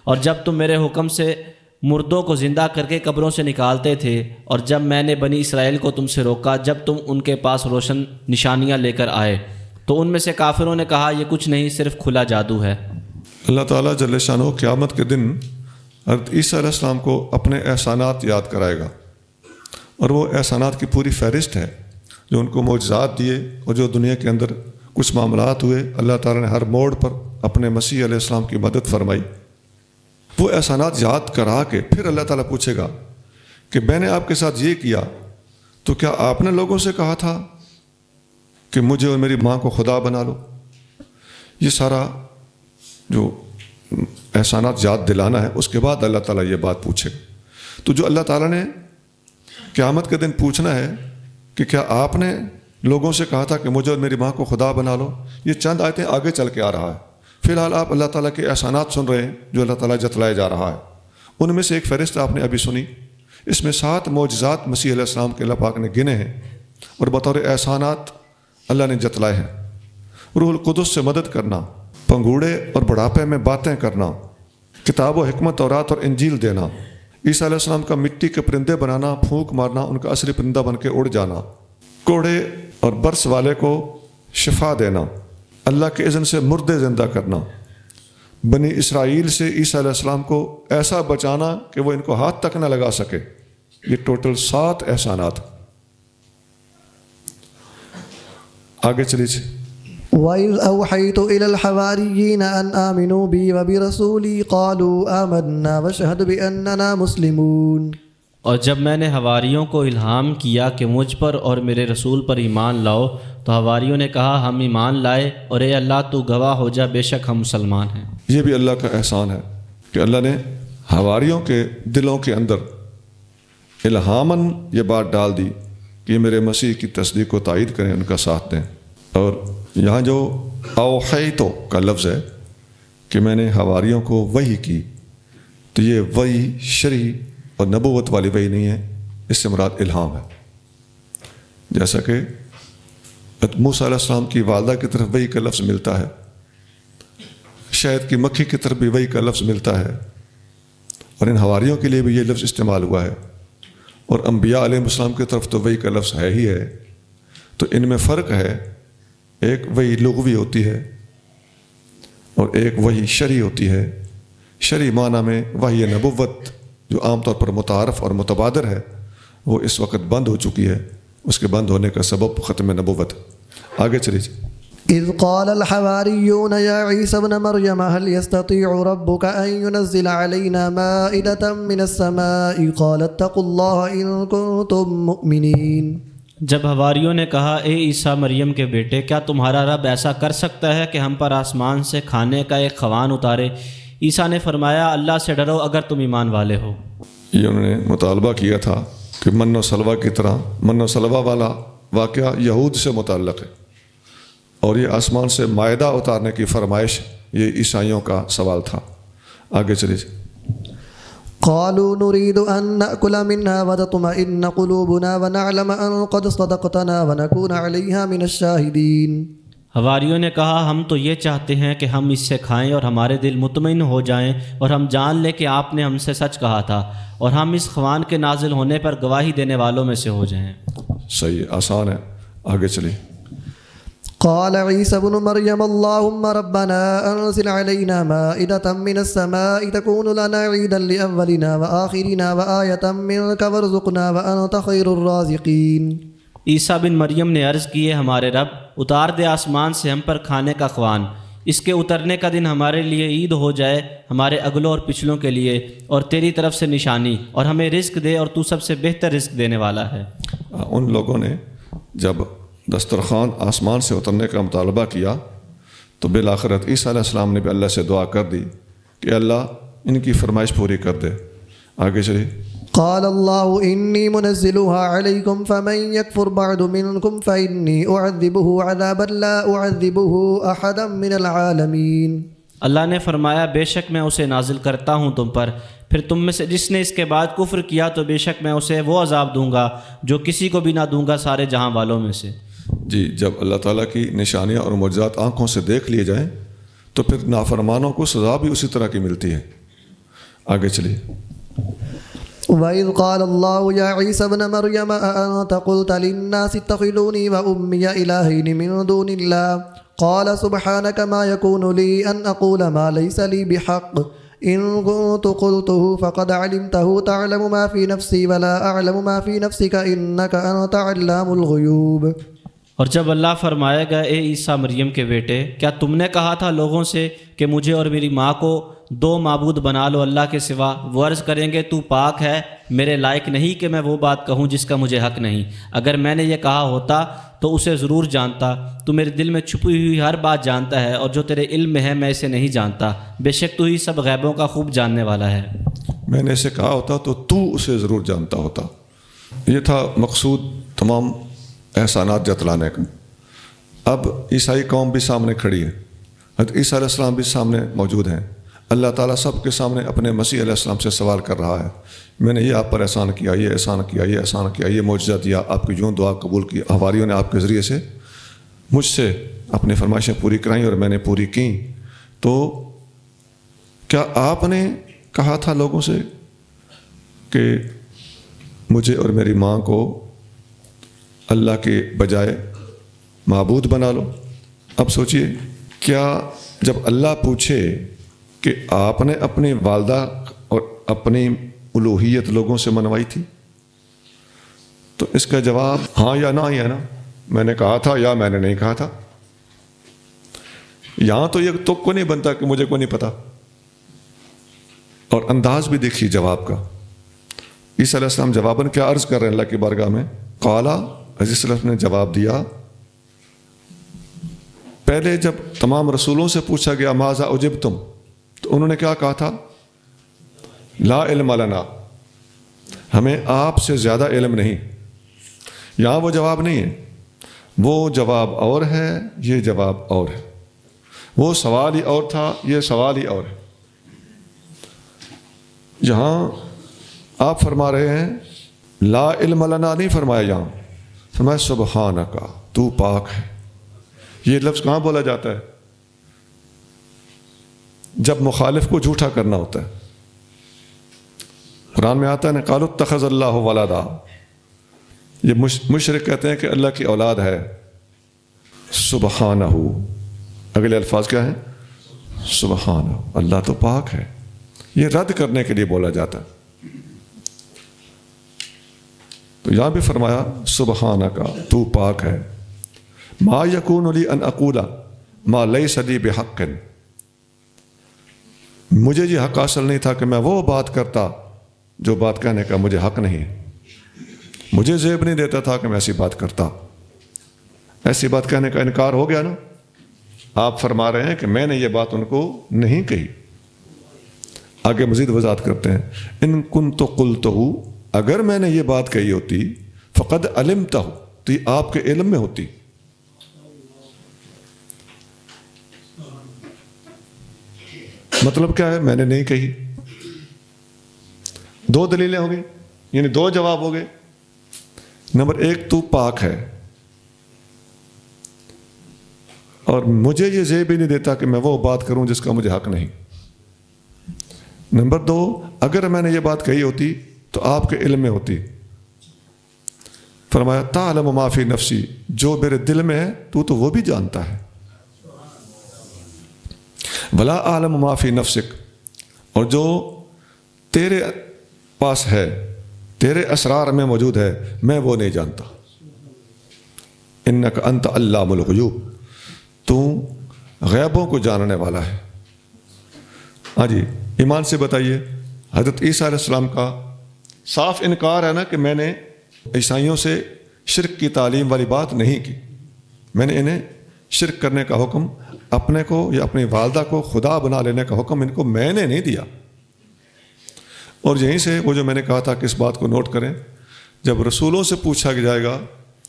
اور جب تم میرے حکم سے مردوں کو زندہ کر کے قبروں سے نکالتے تھے، اور جب میں نے بنی اسرائیل کو تم سے روکا جب تم ان کے پاس روشن نشانیاں لے کر آئے، تو ان میں سے کافروں نے کہا یہ کچھ نہیں، صرف کھلا جادو ہے۔ اللہ تعالیٰ جل شانہ قیامت کے دن حضرت عیسیٰ علیہ السلام کو اپنے احسانات یاد کرائے گا، اور وہ احسانات کی پوری فہرست ہے جو ان کو معجزات دیے، اور جو دنیا کے اندر کچھ معاملات ہوئے اللہ تعالیٰ نے ہر موڑ پر اپنے مسیح علیہ السلام کی مدد فرمائی۔ وہ احسانات یاد کرا کے پھر اللہ تعالیٰ پوچھے گا کہ میں نے آپ کے ساتھ یہ کیا تو کیا آپ نے لوگوں سے کہا تھا کہ مجھے اور میری ماں کو خدا بنا لو؟ یہ سارا جو احسانات یاد دلانا ہے، اس کے بعد اللہ تعالیٰ یہ بات پوچھے گا۔ تو جو اللہ تعالیٰ نے قیامت کے دن پوچھنا ہے کہ کیا آپ نے لوگوں سے کہا تھا کہ مجھے اور میری ماں کو خدا بنا لو، یہ چند آیتیں آگے چل کے آ رہا ہے۔ فی الحال آپ اللہ تعالیٰ کے احسانات سن رہے ہیں جو اللہ تعالیٰ جتلائے جا رہا ہے، ان میں سے ایک فہرست آپ نے ابھی سنی، اس میں 7 معجزات مسیح علیہ السلام کے اللہ پاک نے گنے ہیں اور بطور احسانات اللہ نے جتلائے ہیں۔ روح القدس سے مدد کرنا، پنگوڑے اور بڑھاپے میں باتیں کرنا، کتاب و حکمت تورات اور انجیل دینا، عیسیٰ علیہ السلام کا مٹی کے پرندے بنانا، پھونک مارنا، ان کا اصلی پرندہ بن کے اڑ جانا، کوڑے اور برس والے کو شفا دینا، اللہ کے اذن سے مردے زندہ کرنا، بنی اسرائیل سے عیسیٰ علیہ السلام کو ایسا بچانا کہ وہ ان کو ہاتھ تک نہ لگا سکے۔ یہ ٹوٹل 7 احسانات۔ آگے چلیے۔ وَإِذْ أَوْحَيْتُ إِلَى الْحَوَارِيِّينَ أَنْ آمِنُوا بِي وَبِرَسُولِي قَالُوا آمَنَّا وَاشْهَدْ بِأَنَّنَا مُسْلِمُونَ۔ اور جب میں نے حواریوں کو الہام کیا کہ مجھ پر اور میرے رسول پر ایمان لاؤ، تو حواریوں نے کہا ہم ایمان لائے، اور اے اللہ تو گواہ ہو جا بے شک ہم مسلمان ہیں۔ یہ بھی اللہ کا احسان ہے کہ اللہ نے حواریوں کے دلوں کے اندر الہاماً یہ بات ڈال دی کہ یہ میرے مسیح کی تصدیق و تائید کریں، ان کا ساتھ دیں۔ اور یہاں جو اوحیتو کا لفظ ہے کہ میں نے حواریوں کو وحی کی، تو یہ وحی شرعی اور نبوت والی وحی نہیں ہے، اس سے مراد الہام ہے۔ جیسا کہ موسیٰ علیہ السلام کی والدہ کی طرف وحی کا لفظ ملتا ہے، شہد کی مکھی کی طرف بھی وحی کا لفظ ملتا ہے، اور ان حواریوں کے لیے بھی یہ لفظ استعمال ہوا ہے، اور انبیاء علیہ السلام کی طرف تو وحی کا لفظ ہے ہی ہے۔ تو ان میں فرق ہے، ایک وحی لغوی ہوتی ہے اور ایک وحی شرعی ہوتی ہے۔ شرعی معنی میں وحی نبوت جو عام طور پر متعارف اور متبادر ہے، وہ اس وقت بند ہو چکی ہے، اس کے بند ہونے کا سبب ختم نبوت۔ آگے چلیے۔ إذ قال الحواريون يا عيسى ابن مريم هل يستطيع ربك أن ينزل علينا مائدة من السماء قال اتقوا الله إن كنتم مؤمنين۔ جب حواریوں نے کہا اے عیسیٰ مریم کے بیٹے، کیا تمہارا رب ایسا کر سکتا ہے کہ ہم پر آسمان سے کھانے کا ایک خوان اتارے؟ عیسیٰ نے فرمایا اللہ سے ڈرو اگر تم ایمان والے ہو۔ یہ انہوں نے مطالبہ کیا تھا کہ من و سلوہ کی طرح، من و سلوہ والا واقعہ یہود سے متعلق ہے، اور یہ آسمان سے مائدہ اتارنے کی فرمائش یہ عیسائیوں کا سوال تھا۔ آگے چلیے۔ قالوا نريد أن نأكل منها وتطمئن قلوبنا ونعلم أن قد صدقتنا ونكون عليها من الشاهدين۔ حواریوں نے کہا ہم تو یہ چاہتے ہیں کہ ہم اس سے کھائیں اور ہمارے دل مطمئن ہو جائیں اور ہم جان لیں کہ آپ نے ہم سے سچ کہا تھا اور ہم اس خوان کے نازل ہونے پر گواہی دینے والوں میں سے ہو جائیں۔ صحیح، آسان ہے، آگے چلیے۔ قال عيسى ابن مريم اللهم ربنا أنزل علينا مائدة من السماء تكون لنا عيدا لأولنا وآخرنا وآية منك وارزقنا وأنت خير الرازقين۔ عیسیٰ بن مریم نے عرض کیے ہمارے رب اتار دے آسمان سے ہم پر کھانے کا خوان، اس کے اترنے کا دن ہمارے لیے عید ہو جائے، ہمارے اگلوں اور پچھلوں کے لیے، اور تیری طرف سے نشانی، اور ہمیں رزق دے اور تو سب سے بہتر رزق دینے والا ہے۔ ان لوگوں نے جب دسترخوان آسمان سے اترنے کا مطالبہ کیا تو بالآخرت عیسیٰ علیہ السلام نے بھی اللہ سے دعا کر دی کہ اللہ ان کی فرمائش پوری کر دے۔ آگے چلیے۔ قال الله إني منزلها عليكم فمن يكفر بعد منكم فإني أعذبه عذابا لا أعذبه أحدا من العالمين۔ اللہ نے فرمایا بے شک میں اسے نازل کرتا ہوں تم پر، پھر تم میں سے جس نے اس کے بعد کفر کیا تو بے شک میں اسے وہ عذاب دوں گا جو کسی کو بھی نہ دوں گا سارے جہاں والوں میں سے۔ جی، جب اللہ تعالیٰ کی نشانیاں اور معجزات آنکھوں سے دیکھ لیے جائیں تو پھر نافرمانوں کو سزا بھی اسی طرح کی ملتی ہے۔ آگے چلیے۔ وَإِذْ قَالَ اللَّهُ يَا عِيسَى ابْنَ مَرْيَمَ أَأَنْتَ قُلْتَ لِلنَّاسِ اتَّخِذُونِي وَأُمِّيَ إِلَٰهَيْنِ مِن دُونِ اللَّهِ قَالَ سُبْحَانَكَ مَا يَكُونُ لِي أَنْ أَقُولَ مَا لَيْسَ لِي بِحَقٍّ إِن كُنتُ قُلْتُهُ فَقَدْ عَلِمْتَهُ تَعْلَمُ مَا فِي نَفْسِي وَلَا أَعْلَمُ مَا فِي نَفْسِكَ إِنَّكَ أَنْتَ عَلَّامُ الْغُيُوبِ۔ اور جب اللہ فرمائے گا اے عیسیٰ مریم کے بیٹے، کیا تم نے کہا تھا لوگوں سے کہ مجھے اور میری ماں کو دو معبود بنا لو اللہ کے سوا؟ وہ عرض کریں گے تو پاک ہے، میرے لائق نہیں کہ میں وہ بات کہوں جس کا مجھے حق نہیں۔ اگر میں نے یہ کہا ہوتا تو اسے ضرور جانتا، تو میرے دل میں چھپی ہوئی ہر بات جانتا ہے، اور جو تیرے علم میں ہے میں اسے نہیں جانتا، بے شک تو ہی سب غیبوں کا خوب جاننے والا ہے۔ میں نے اسے کہا ہوتا تو اسے ضرور جانتا ہوتا۔ یہ تھا مقصود تمام احسانات جتلانے کا۔ اب عیسائی قوم بھی سامنے کھڑی ہے، حضرت عیسیٰ علیہ السلام بھی سامنے موجود ہیں۔ اللہ تعالیٰ سب کے سامنے اپنے مسیح علیہ السلام سے سوال کر رہا ہے، میں نے یہ آپ پر احسان کیا، یہ احسان کیا، یہ احسان کیا، یہ معجزہ دیا، آپ کی یوں دعا قبول کی، حواریوں نے آپ کے ذریعے سے مجھ سے اپنی فرمائشیں پوری کرائیں اور میں نے پوری کیں، تو کیا آپ نے کہا تھا لوگوں سے کہ مجھے اور میری ماں کو اللہ کے بجائے معبود بنا لو؟ اب سوچئے، کیا جب اللہ پوچھے کہ آپ نے اپنی والدہ اور اپنی الوہیت لوگوں سے منوائی تھی، تو اس کا جواب ہاں یا نہ ہی ہے نا، میں نے کہا تھا یا میں نے نہیں کہا تھا۔ یہاں تو یہ کو نہیں بنتا کہ مجھے کو نہیں پتا، اور انداز بھی دیکھیے جواب کا۔ عیسیٰ علیہ السلام جواباً کیا عرض کر رہے ہیں اللہ کی بارگاہ میں؟ قالا، عزیز صلی اللہ علیہ وسلم نے جواب دیا، پہلے جب تمام رسولوں سے پوچھا گیا ماذا اجبتم، تو انہوں نے کیا کہا تھا؟ لا علم لنا، ہمیں آپ سے زیادہ علم نہیں۔ یہاں وہ جواب نہیں ہے، وہ جواب اور ہے، یہ جواب اور ہے، وہ سوال ہی اور تھا، یہ سوال ہی اور ہے۔ یہاں آپ فرما رہے ہیں لا علم لنا نہیں فرمایا، یہاں فرمایا سبحانک، تو پاک ہے۔ یہ لفظ کہاں بولا جاتا ہے؟ جب مخالف کو جھوٹا کرنا ہوتا ہے۔ قرآن میں آتا ہے نا قالوا اتخذ اللہ ولدا، یہ مشرک کہتے ہیں کہ اللہ کی اولاد ہے۔ سبحانہ، اگلے الفاظ کیا ہیں؟ سبحانہ، اللہ تو پاک ہے۔ یہ رد کرنے کے لیے بولا جاتا ہے۔ تو یہاں بھی فرمایا سبحانک، تو پاک ہے۔ ما یکون لی ان اقول ما لیس لی بحق، مجھے یہ حق حاصل نہیں تھا کہ میں وہ بات کرتا جو بات کہنے کا مجھے حق نہیں ہے۔ مجھے زیب نہیں دیتا تھا کہ میں ایسی بات کرتا۔ ایسی بات کہنے کا انکار ہو گیا نا۔ آپ فرما رہے ہیں کہ میں نے یہ بات ان کو نہیں کہی۔ آگے مزید وضاحت کرتے ہیں، ان کنت قلتہ، اگر میں نے یہ بات کہی ہوتی، فقد علمتہ، تو یہ آپ کے علم میں ہوتی۔ مطلب کیا ہے؟ میں نے نہیں کہی۔ دو دلیلیں ہو گئی، یعنی دو جواب ہو گئے۔ نمبر ایک، تو پاک ہے اور مجھے یہ زیب بھی نہیں دیتا کہ میں وہ بات کروں جس کا مجھے حق نہیں۔ نمبر دو، اگر میں نے یہ بات کہی ہوتی تو آپ کے علم میں ہوتی۔ فرمایا تعلم ما فی نفسی، جو میرے دل میں ہے تو وہ بھی جانتا ہے، ولا اعلم ما فی نفسک، اور جو تیرے پاس ہے، تیرے اسرار میں موجود ہے، میں وہ نہیں جانتا۔ انک انت علام الغیوب، تو غیبوں کو جاننے والا ہے۔ ہاں جی، ایمان سے بتائیے، حضرت عیسیٰ علیہ السلام کا صاف انکار ہے نا کہ میں نے عیسائیوں سے شرک کی تعلیم والی بات نہیں کی، میں نے انہیں شرک کرنے کا حکم، اپنے کو یا اپنی والدہ کو خدا بنا لینے کا حکم ان کو میں نے نہیں دیا۔ اور یہیں سے وہ جو میں نے کہا تھا کہ اس بات کو نوٹ کریں، جب رسولوں سے پوچھا جائے گا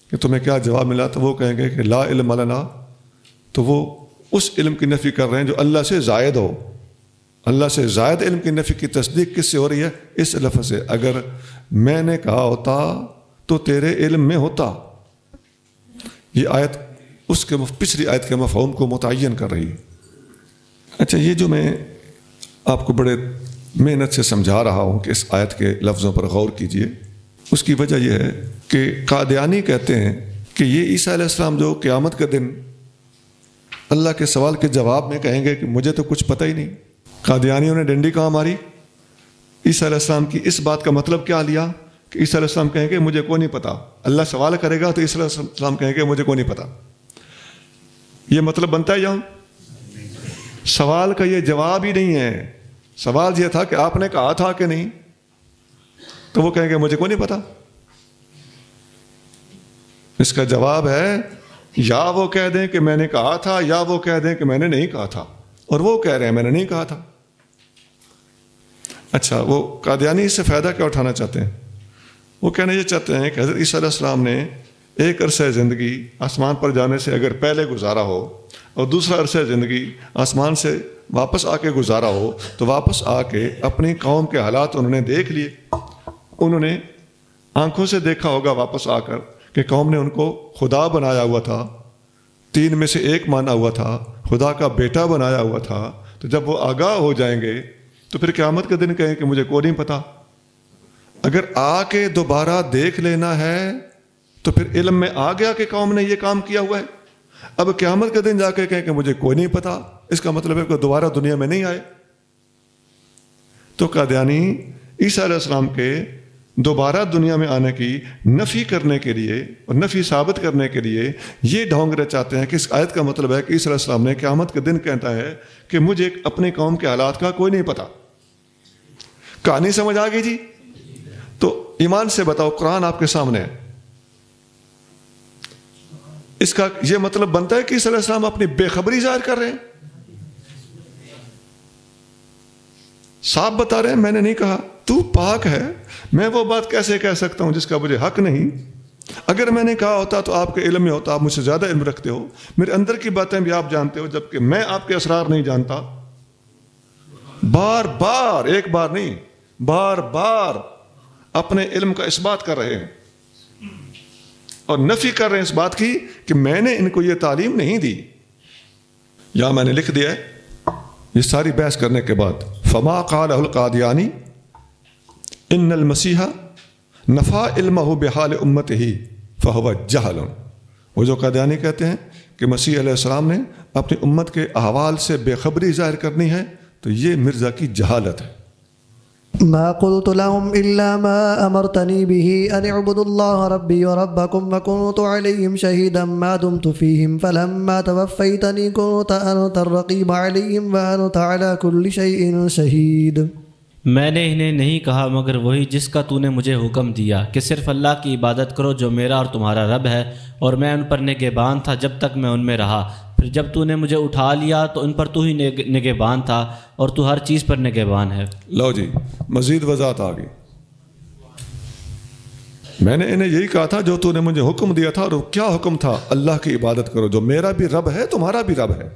کہ تمہیں کیا جواب ملا، تو وہ کہیں گے کہ لا علم لنا، تو وہ اس علم کی نفی کر رہے ہیں جو اللہ سے زائد ہو۔ اللہ سے زائد علم کی نفی کی تصدیق کس سے ہو رہی ہے؟ اس لفظ سے، اگر میں نے کہا ہوتا تو تیرے علم میں ہوتا۔ یہ آیت اس کے پچھلی آیت کے مفہوم کو متعین کر رہی ہے۔ اچھا، یہ جو میں آپ کو بڑے محنت سے سمجھا رہا ہوں کہ اس آیت کے لفظوں پر غور کیجئے، اس کی وجہ یہ ہے کہ قادیانی کہتے ہیں کہ یہ عیسیٰ علیہ السلام جو قیامت کے دن اللہ کے سوال کے جواب میں کہیں گے کہ مجھے تو کچھ پتہ ہی نہیں۔ قادیانیوں نے ڈنڈی کہاں ماری؟ عیسیٰ علیہ السلام کی اس بات کا مطلب کیا لیا کہ عیسیٰ علیہ السلام کہیں گے مجھے کوئی نہیں پتا۔ اللہ سوال کرے گا تو عیسیٰ علیہ السلام کہیں گے مجھے کوئی نہیں پتا۔ یہ مطلب بنتا ہے یہاں؟ سوال کا یہ جواب ہی نہیں ہے۔ سوال یہ تھا کہ آپ نے کہا تھا کہ نہیں، تو وہ کہیں گے مجھے کوئی نہیں پتا۔ اس کا جواب ہے یا وہ کہہ دیں کہ میں نے کہا تھا، یا وہ کہہ دیں کہ میں نے نہیں کہا تھا، اور وہ کہہ رہے ہیں میں نے نہیں کہا تھا۔ اچھا، وہ قادیانی اس سے فائدہ کیا اٹھانا چاہتے ہیں؟ وہ کہنا یہ چاہتے ہیں کہ حضرت عیسیٰ علیہ السلام نے ایک عرصہ زندگی آسمان پر جانے سے اگر پہلے گزارا ہو اور دوسرا عرصہ زندگی آسمان سے واپس آ کے گزارا ہو، تو واپس آ کے اپنی قوم کے حالات انہوں نے دیکھ لیے۔ انہوں نے آنکھوں سے دیکھا ہوگا واپس آ کر کہ قوم نے ان کو خدا بنایا ہوا تھا، تین میں سے ایک مانا ہوا تھا، خدا کا بیٹا بنایا ہوا تھا۔ تو جب وہ آگاہ ہو جائیں گے تو پھر قیامت کے دن کہیں کہ مجھے کوئی نہیں پتا۔ اگر آ کے دوبارہ دیکھ لینا ہے تو پھر علم میں آ گیا کہ قوم نے یہ کام کیا ہوا ہے۔ اب قیامت کے دن جا کے کہیں کہ مجھے کوئی نہیں پتا، اس کا مطلب ہے کہ دوبارہ دنیا میں نہیں آئے۔ تو قادیانی عیسیٰ علیہ السلام کے دوبارہ دنیا میں آنے کی نفی کرنے کے لیے اور نفی ثابت کرنے کے لیے یہ ڈھونگ رچاتے ہیں کہ اس آیت کا مطلب ہے کہ عیسیٰ علیہ السلام نے قیامت کے دن کہتا ہے کہ مجھے اپنی قوم کے حالات کا کوئی نہیں پتا۔ کہانی سمجھ آ گئی جی؟ تو ایمان سے بتاؤ، قرآن آپ کے سامنے ہے، اس کا یہ مطلب بنتا ہے کہ عیسیٰ علیہ السلام اپنی بے خبری ظاہر کر رہے ہیں، صاحب بتا رہے ہیں میں نے نہیں کہا، تو پاک ہے، میں وہ بات کیسے کہہ سکتا ہوں جس کا مجھے حق نہیں؟ اگر میں نے کہا ہوتا تو آپ کے علم میں ہوتا، آپ مجھ سے زیادہ علم رکھتے ہو، میرے اندر کی باتیں بھی آپ جانتے ہو، جبکہ میں آپ کے اسرار نہیں جانتا۔ بار بار، ایک بار نہیں، بار بار اپنے علم کا اس بات کر رہے ہیں اور نفی کر رہے ہیں اس بات کی کہ میں نے ان کو یہ تعلیم نہیں دی۔ یا میں نے لکھ دیا ہے یہ ساری بحث کرنے کے بعد، فما قالہ القادیانی ان المسیح نفا علمہ بحال امتہ فہو جہل۔ وہ جو قادیانی کہتے ہیں کہ مسیح علیہ السلام نے اپنی امت کے احوال سے بے خبری ظاہر کرنی ہے، تو یہ مرزا کی جہالت ہے۔ ما قلت لهم إلا ما أمرتني به أن اعبدوا الله ربي وربكم وكنت عليهم شهيدا ما دمت فيهم فلما توفيتني كنت أنت الرقيب عليهم وأنت على كل شيء شهيد۔ میں نے انہیں نہیں کہا مگر وہی جس کا تو نے مجھے حکم دیا کہ صرف اللہ کی عبادت کرو جو میرا اور تمہارا رب ہے، اور میں ان پر نگہبان تھا جب تک میں ان میں رہا۔ پھر جب تو نے مجھے اٹھا لیا تو ان پر تو ہی نگہبان تھا، اور تو ہر چیز پر نگہبان ہے۔ لو جی، مزید وضاحت آ گئی۔ میں نے انہیں یہی کہا تھا جو تو نے مجھے حکم دیا تھا، اور کیا حکم تھا؟ اللہ کی عبادت کرو جو میرا بھی رب ہے تمہارا بھی رب ہے۔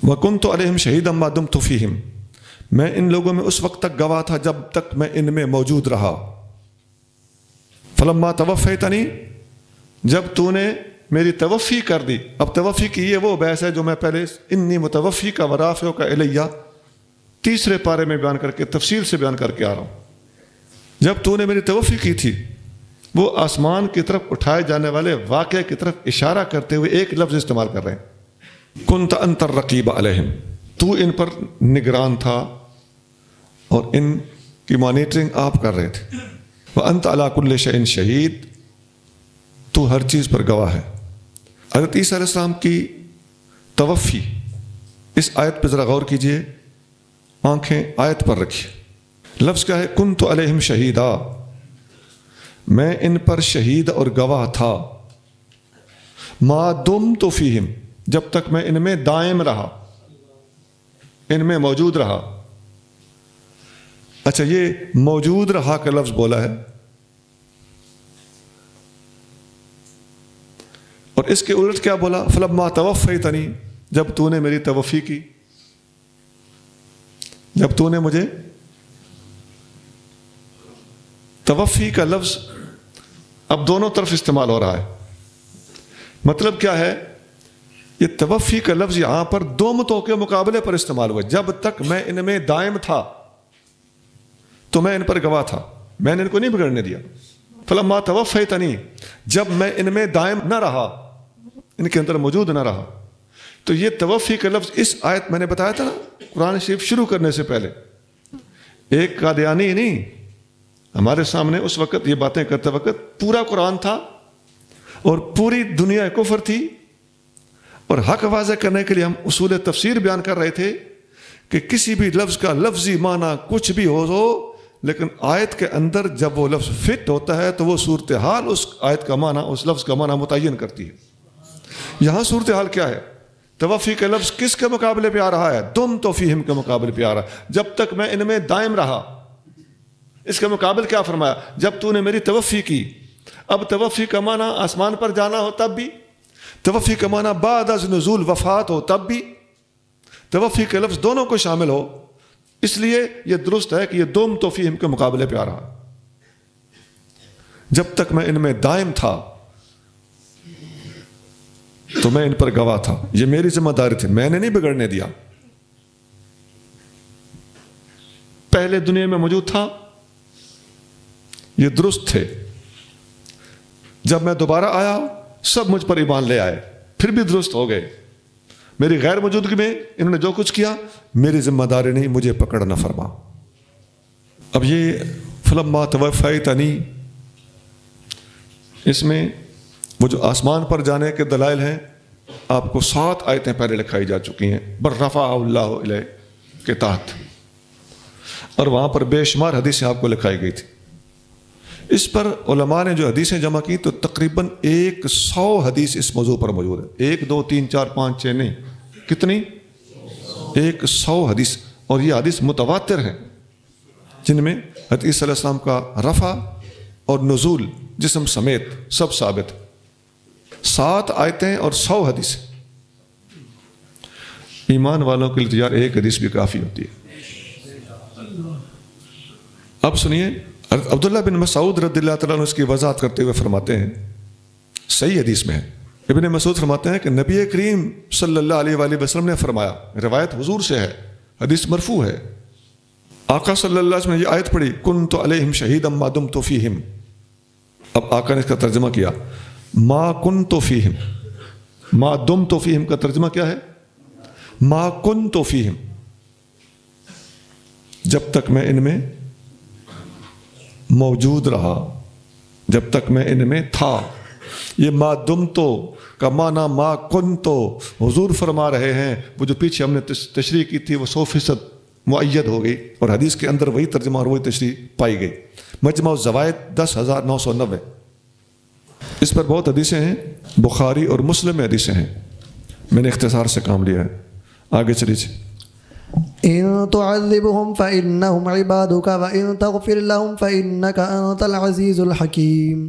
وَكُنْتُ عَلَيْهِمْ شَهِيدًا مَا دُمْتُ فِيهِمْ، میں ان لوگوں میں اس وقت تک گواہ تھا جب تک میں ان میں موجود رہا. فلما توفیتنی، جب تو نے میری توفی کر دی. اب توفی کی یہ وہ بحث ہے جو میں پہلے انی متوفی کا ورافع کا الیہ تیسرے پارے میں بیان کر کے تفصیل سے بیان کر کے آ رہا ہوں. جب تو نے میری توفی کی تھی، وہ آسمان کی طرف اٹھائے جانے والے واقعے کی طرف اشارہ کرتے ہوئے ایک لفظ استعمال کر رہے ہیں، کنت انت الرقیب علیہم، تو ان پر نگران تھا اور ان کی مانیٹرنگ آپ کر رہے تھے. وانت علی کل شیء شہید، تو ہر چیز پر گواہ ہے. حضرت عیسیٰ علیہ السلام کی توفی، اس آیت پہ ذرا غور کیجئے، آنکھیں آیت پر رکھیے. لفظ کیا ہے؟ کنت علیہم شہیدا، میں ان پر شہید اور گواہ تھا. ما دمت فیہم، جب تک میں ان میں دائم رہا، ان میں موجود رہا. اچھا، یہ موجود رہا کا لفظ بولا ہے، اور اس کے الٹ کیا بولا؟ فلما توفیتنی، جب تو نے میری توفی کی، جب تو نے مجھے. توفی کا لفظ اب دونوں طرف استعمال ہو رہا ہے. مطلب کیا ہے؟ یہ توفی کا لفظ یہاں پر دومتوں کے مقابلے پر استعمال ہوا. جب تک میں ان میں دائم تھا تو میں ان پر گواہ تھا، میں نے ان کو نہیں بگڑنے دیا. فلما توفیتنی، جب میں ان میں دائم نہ رہا، ان کے اندر موجود نہ رہا. تو یہ توفی کا لفظ اس آیت میں نے بتایا تھا نا قرآن شریف شروع کرنے سے پہلے، ایک قادیانی نہیں، ہمارے سامنے اس وقت یہ باتیں کرتے وقت پورا قرآن تھا اور پوری دنیا کفر تھی. اور حق واضح کرنے کے لیے ہم اصول تفسیر بیان کر رہے تھے کہ کسی بھی لفظ کا لفظی معنی کچھ بھی ہو، لیکن آیت کے اندر جب وہ لفظ فٹ ہوتا ہے تو وہ صورتحال اس آیت کا معنی، اس لفظ کا معنی متعین کرتی ہے. یہاں صورتحال کیا ہے؟ توفی کا لفظ کس کے مقابلے پہ آ رہا ہے؟ دم تو فیہم کے مقابلے پہ آ رہا ہے. جب تک میں ان میں دائم رہا. اس کا مقابل کیا فرمایا؟ جب تو نے میری توفی کی. اب توفی کا معنی آسمان پر جانا ہو تب بھی، توفی کا معنی بعد از نزول وفات ہو تب بھی، توفی کے لفظ دونوں کو شامل ہو. اس لیے یہ درست ہے کہ یہ دوم تو فیہم کے مقابلے پہ آ رہا. جب تک میں ان میں دائم تھا تو میں ان پر گواہ تھا. یہ میری ذمہ داری تھی، میں نے نہیں بگڑنے دیا. پہلے دنیا میں موجود تھا، یہ درست تھے. جب میں دوبارہ آیا سب مجھ پر ایمان لے آئے، پھر بھی درست ہو گئے. میری غیر موجودگی میں انہوں نے جو کچھ کیا میری ذمہ داری نہیں، مجھے پکڑ نہ فرما. اب یہ فلما توفیتنی، اس میں وہ جو آسمان پر جانے کے دلائل ہیں آپ کو 7 آیتیں پہلے لکھائی جا چکی ہیں، بر رفع اللہ الیہ کے تحت، اور وہاں پر بے شمار حدیثیں آپ کو لکھائی گئی تھی. اس پر علماء نے جو حدیثیں جمع کی تو تقریباً 100 حدیث اس موضوع پر موجود ہے. 1 2 3 4 5 6 نہیں، کتنی؟ 100 حدیث. اور یہ حدیث متواتر ہیں جن میں حضرت صلی اللہ علیہ وسلم کا رفع اور نزول جسم سمیت سب ثابت. 7 آیتیں اور 100 حدیث. ایمان والوں کے لیے تو یار ایک حدیث بھی کافی ہوتی ہے. اب سنیے، عبداللہ بن مسعود رضی اللہ تعالیٰ عنہ اس کی وضاحت کرتے ہوئے فرماتے ہیں، صحیح حدیث میں ہے. ابن مسعود فرماتے ہیں کہ نبی کریم صلی اللہ علیہ وآلہ وسلم نے فرمایا، روایت حضور سے ہے، حدیث مرفوع ہے. آقا صلی اللہ علیہ وسلم نے یہ آیت پڑھی، کنت علیہم شہیدا ما دمت فیہم. اب آقا نے اس کا ترجمہ کیا، ما کنت فیہم، ما دمت فیہم کا ترجمہ کیا ہے؟ ما کنت فیہم، جب تک میں ان میں موجود رہا، جب تک میں ان میں تھا. یہ ما دمتو کا معنی ما کنتو حضور فرما رہے ہیں. وہ جو پیچھے ہم نے تشریح کی تھی وہ 100% مؤید ہو گئی، اور حدیث کے اندر وہی ترجمہ اور وہی تشریح پائی گئی. مجمع الزوائد 10,990. اس پر بہت حدیثیں ہیں، بخاری اور مسلم میں حدیثیں ہیں. میں نے اختصار سے کام لیا ہے. آگے چلیے. إن تعذبهم فإنهم عبادك وإن تغفر لهم فإنك أنت العزيز الحكيم.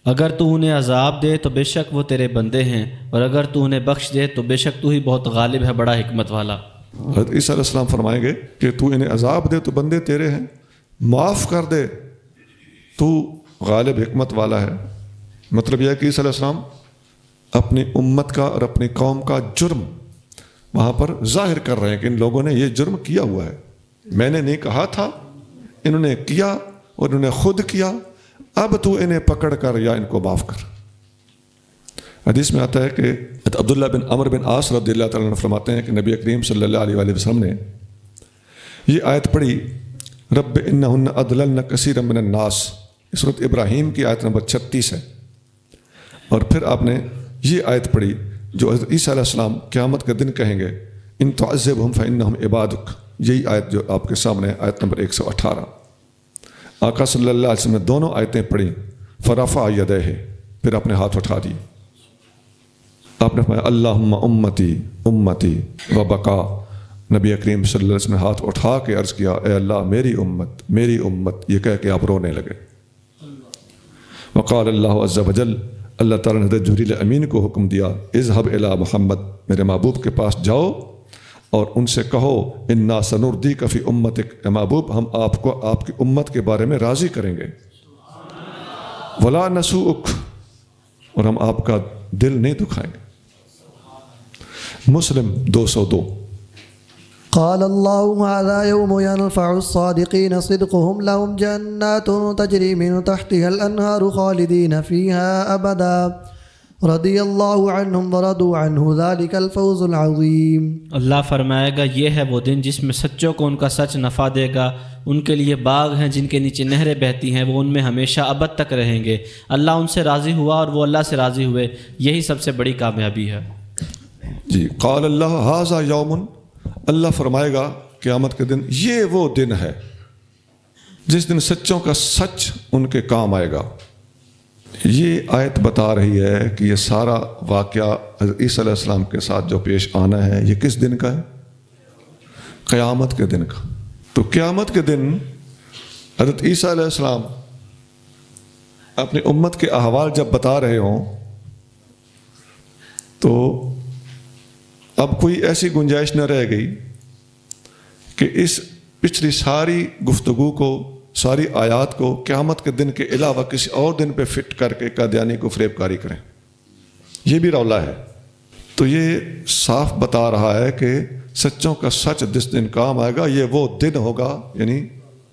اگر تو انہیں عذاب دے تو بے شک وہ تیرے بندے ہیں، اور اگر تو انہیں بخش دے تو بے شک تو ہی بہت غالب ہے، بڑا حکمت والا. حضرت عیسیٰ علیہ السلام فرمائیں گے کہ تو انہیں عذاب دے تو بندے تیرے ہیں، معاف کر دے تو غالب حکمت والا ہے۔ مطلب یہ ہے کہ عیسیٰ علیہ السلام اپنی امت کا اور اپنی قوم کا جرم وہاں پر ظاہر کر رہے ہیں کہ ان لوگوں نے یہ جرم کیا ہوا ہے، میں نے نہیں کہا تھا، انہوں نے کیا اور انہوں نے خود کیا، اب تو انہیں پکڑ کر یا ان کو معاف کر۔ حدیث میں آتا ہے کہ عبداللہ بن عمر بن عاص رضی اللہ تعالیٰ عنہ فرماتے ہیں کہ نبی کریم صلی اللہ علیہ وآلہ وسلم نے یہ آیت پڑھی، رب انہن اضللن کثیرا من الناس، سورۃ ابراہیم کی آیت نمبر 36 ہے، اور پھر آپ نے یہ آیت پڑھی جو حضرت عیسیٰ علیہ السلام قیامت کے دن کہیں گے، ان تعذبہم فانہم عبادک، یہی آیت جو آپ کے سامنے آیت نمبر 118۔ آقا صلی اللہ علیہ وسلم نے دونوں آیتیں پڑھی، فرفع یدیہ، پھر اپنے ہاتھ اٹھا دیے، آپ نے فرمایا اللہم امتی امتی وبقا۔ نبی کریم صلی اللہ علیہ وسلم نے ہاتھ اٹھا کے عرض کیا، اے اللہ میری امت میری امت، یہ کہہ کے آپ رونے لگے۔ وقال اللہ عز وجل، اللہ تعالیٰ نے حضرت جبریل امین کو حکم دیا، اذهب الی محمد، میرے محبوب کے پاس جاؤ اور ان سے کہو انا سنردیک فی امتک، اے محبوب ہم آپ کو آپ کی امت کے بارے میں راضی کریں گے، ولا نسوءک، اور ہم آپ کا دل نہیں دکھائیں گے۔ مسلم 202۔ قال الله هذا يوم ينفع الصادقين صدقهم لهم جنات تجري من تحتها الأنهار خالدين فيها أبدا رضي الله عنهم ورضوا عنه ذلك الفوز العظيم۔ اللہ فرمائے گا یہ ہے وہ دن جس میں سچوں کو ان کا سچ نفع دے گا، ان کے لیے باغ ہیں جن کے نیچے نہریں بہتی ہیں، وہ ان میں ہمیشہ ابد تک رہیں گے، اللہ ان سے راضی ہوا اور وہ اللہ سے راضی ہوئے، یہی سب سے بڑی کامیابی ہے۔ جی، قال اللہ ھذا یوم، اللہ فرمائے گا قیامت کے دن یہ وہ دن ہے جس دن سچوں کا سچ ان کے کام آئے گا۔ یہ آیت بتا رہی ہے کہ یہ سارا واقعہ حضرت عیسیٰ علیہ السلام کے ساتھ جو پیش آنا ہے یہ کس دن کا ہے؟ قیامت کے دن کا۔ تو قیامت کے دن حضرت عیسیٰ علیہ السلام اپنی امت کے احوال جب بتا رہے ہوں تو اب کوئی ایسی گنجائش نہ رہ گئی کہ اس پچھلی ساری گفتگو کو، ساری آیات کو قیامت کے دن کے علاوہ کسی اور دن پہ فٹ کر کے قادیانی کو فریب کاری کریں، یہ بھی رولا ہے۔ تو یہ صاف بتا رہا ہے کہ سچوں کا سچ جس دن کام آئے گا یہ وہ دن ہوگا، یعنی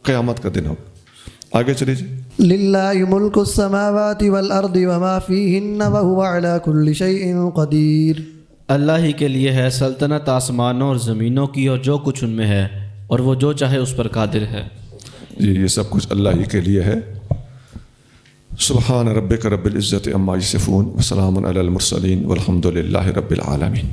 قیامت کا دن ہوگا۔ آگے چلیے جی۔ للہ ملک السماوات والارض وما فیہن وہو علی کل شیء قدیر۔ اللہ ہی کے لیے ہے سلطنت آسمانوں اور زمینوں کی اور جو کچھ ان میں ہے، اور وہ جو چاہے اس پر قادر ہے۔ جی، یہ سب کچھ اللہ ہی کے لیے ہے۔ سبحان ربک رب العزت عما یصفون وسلام علی المرسلین والحمد للہ رب العالمین۔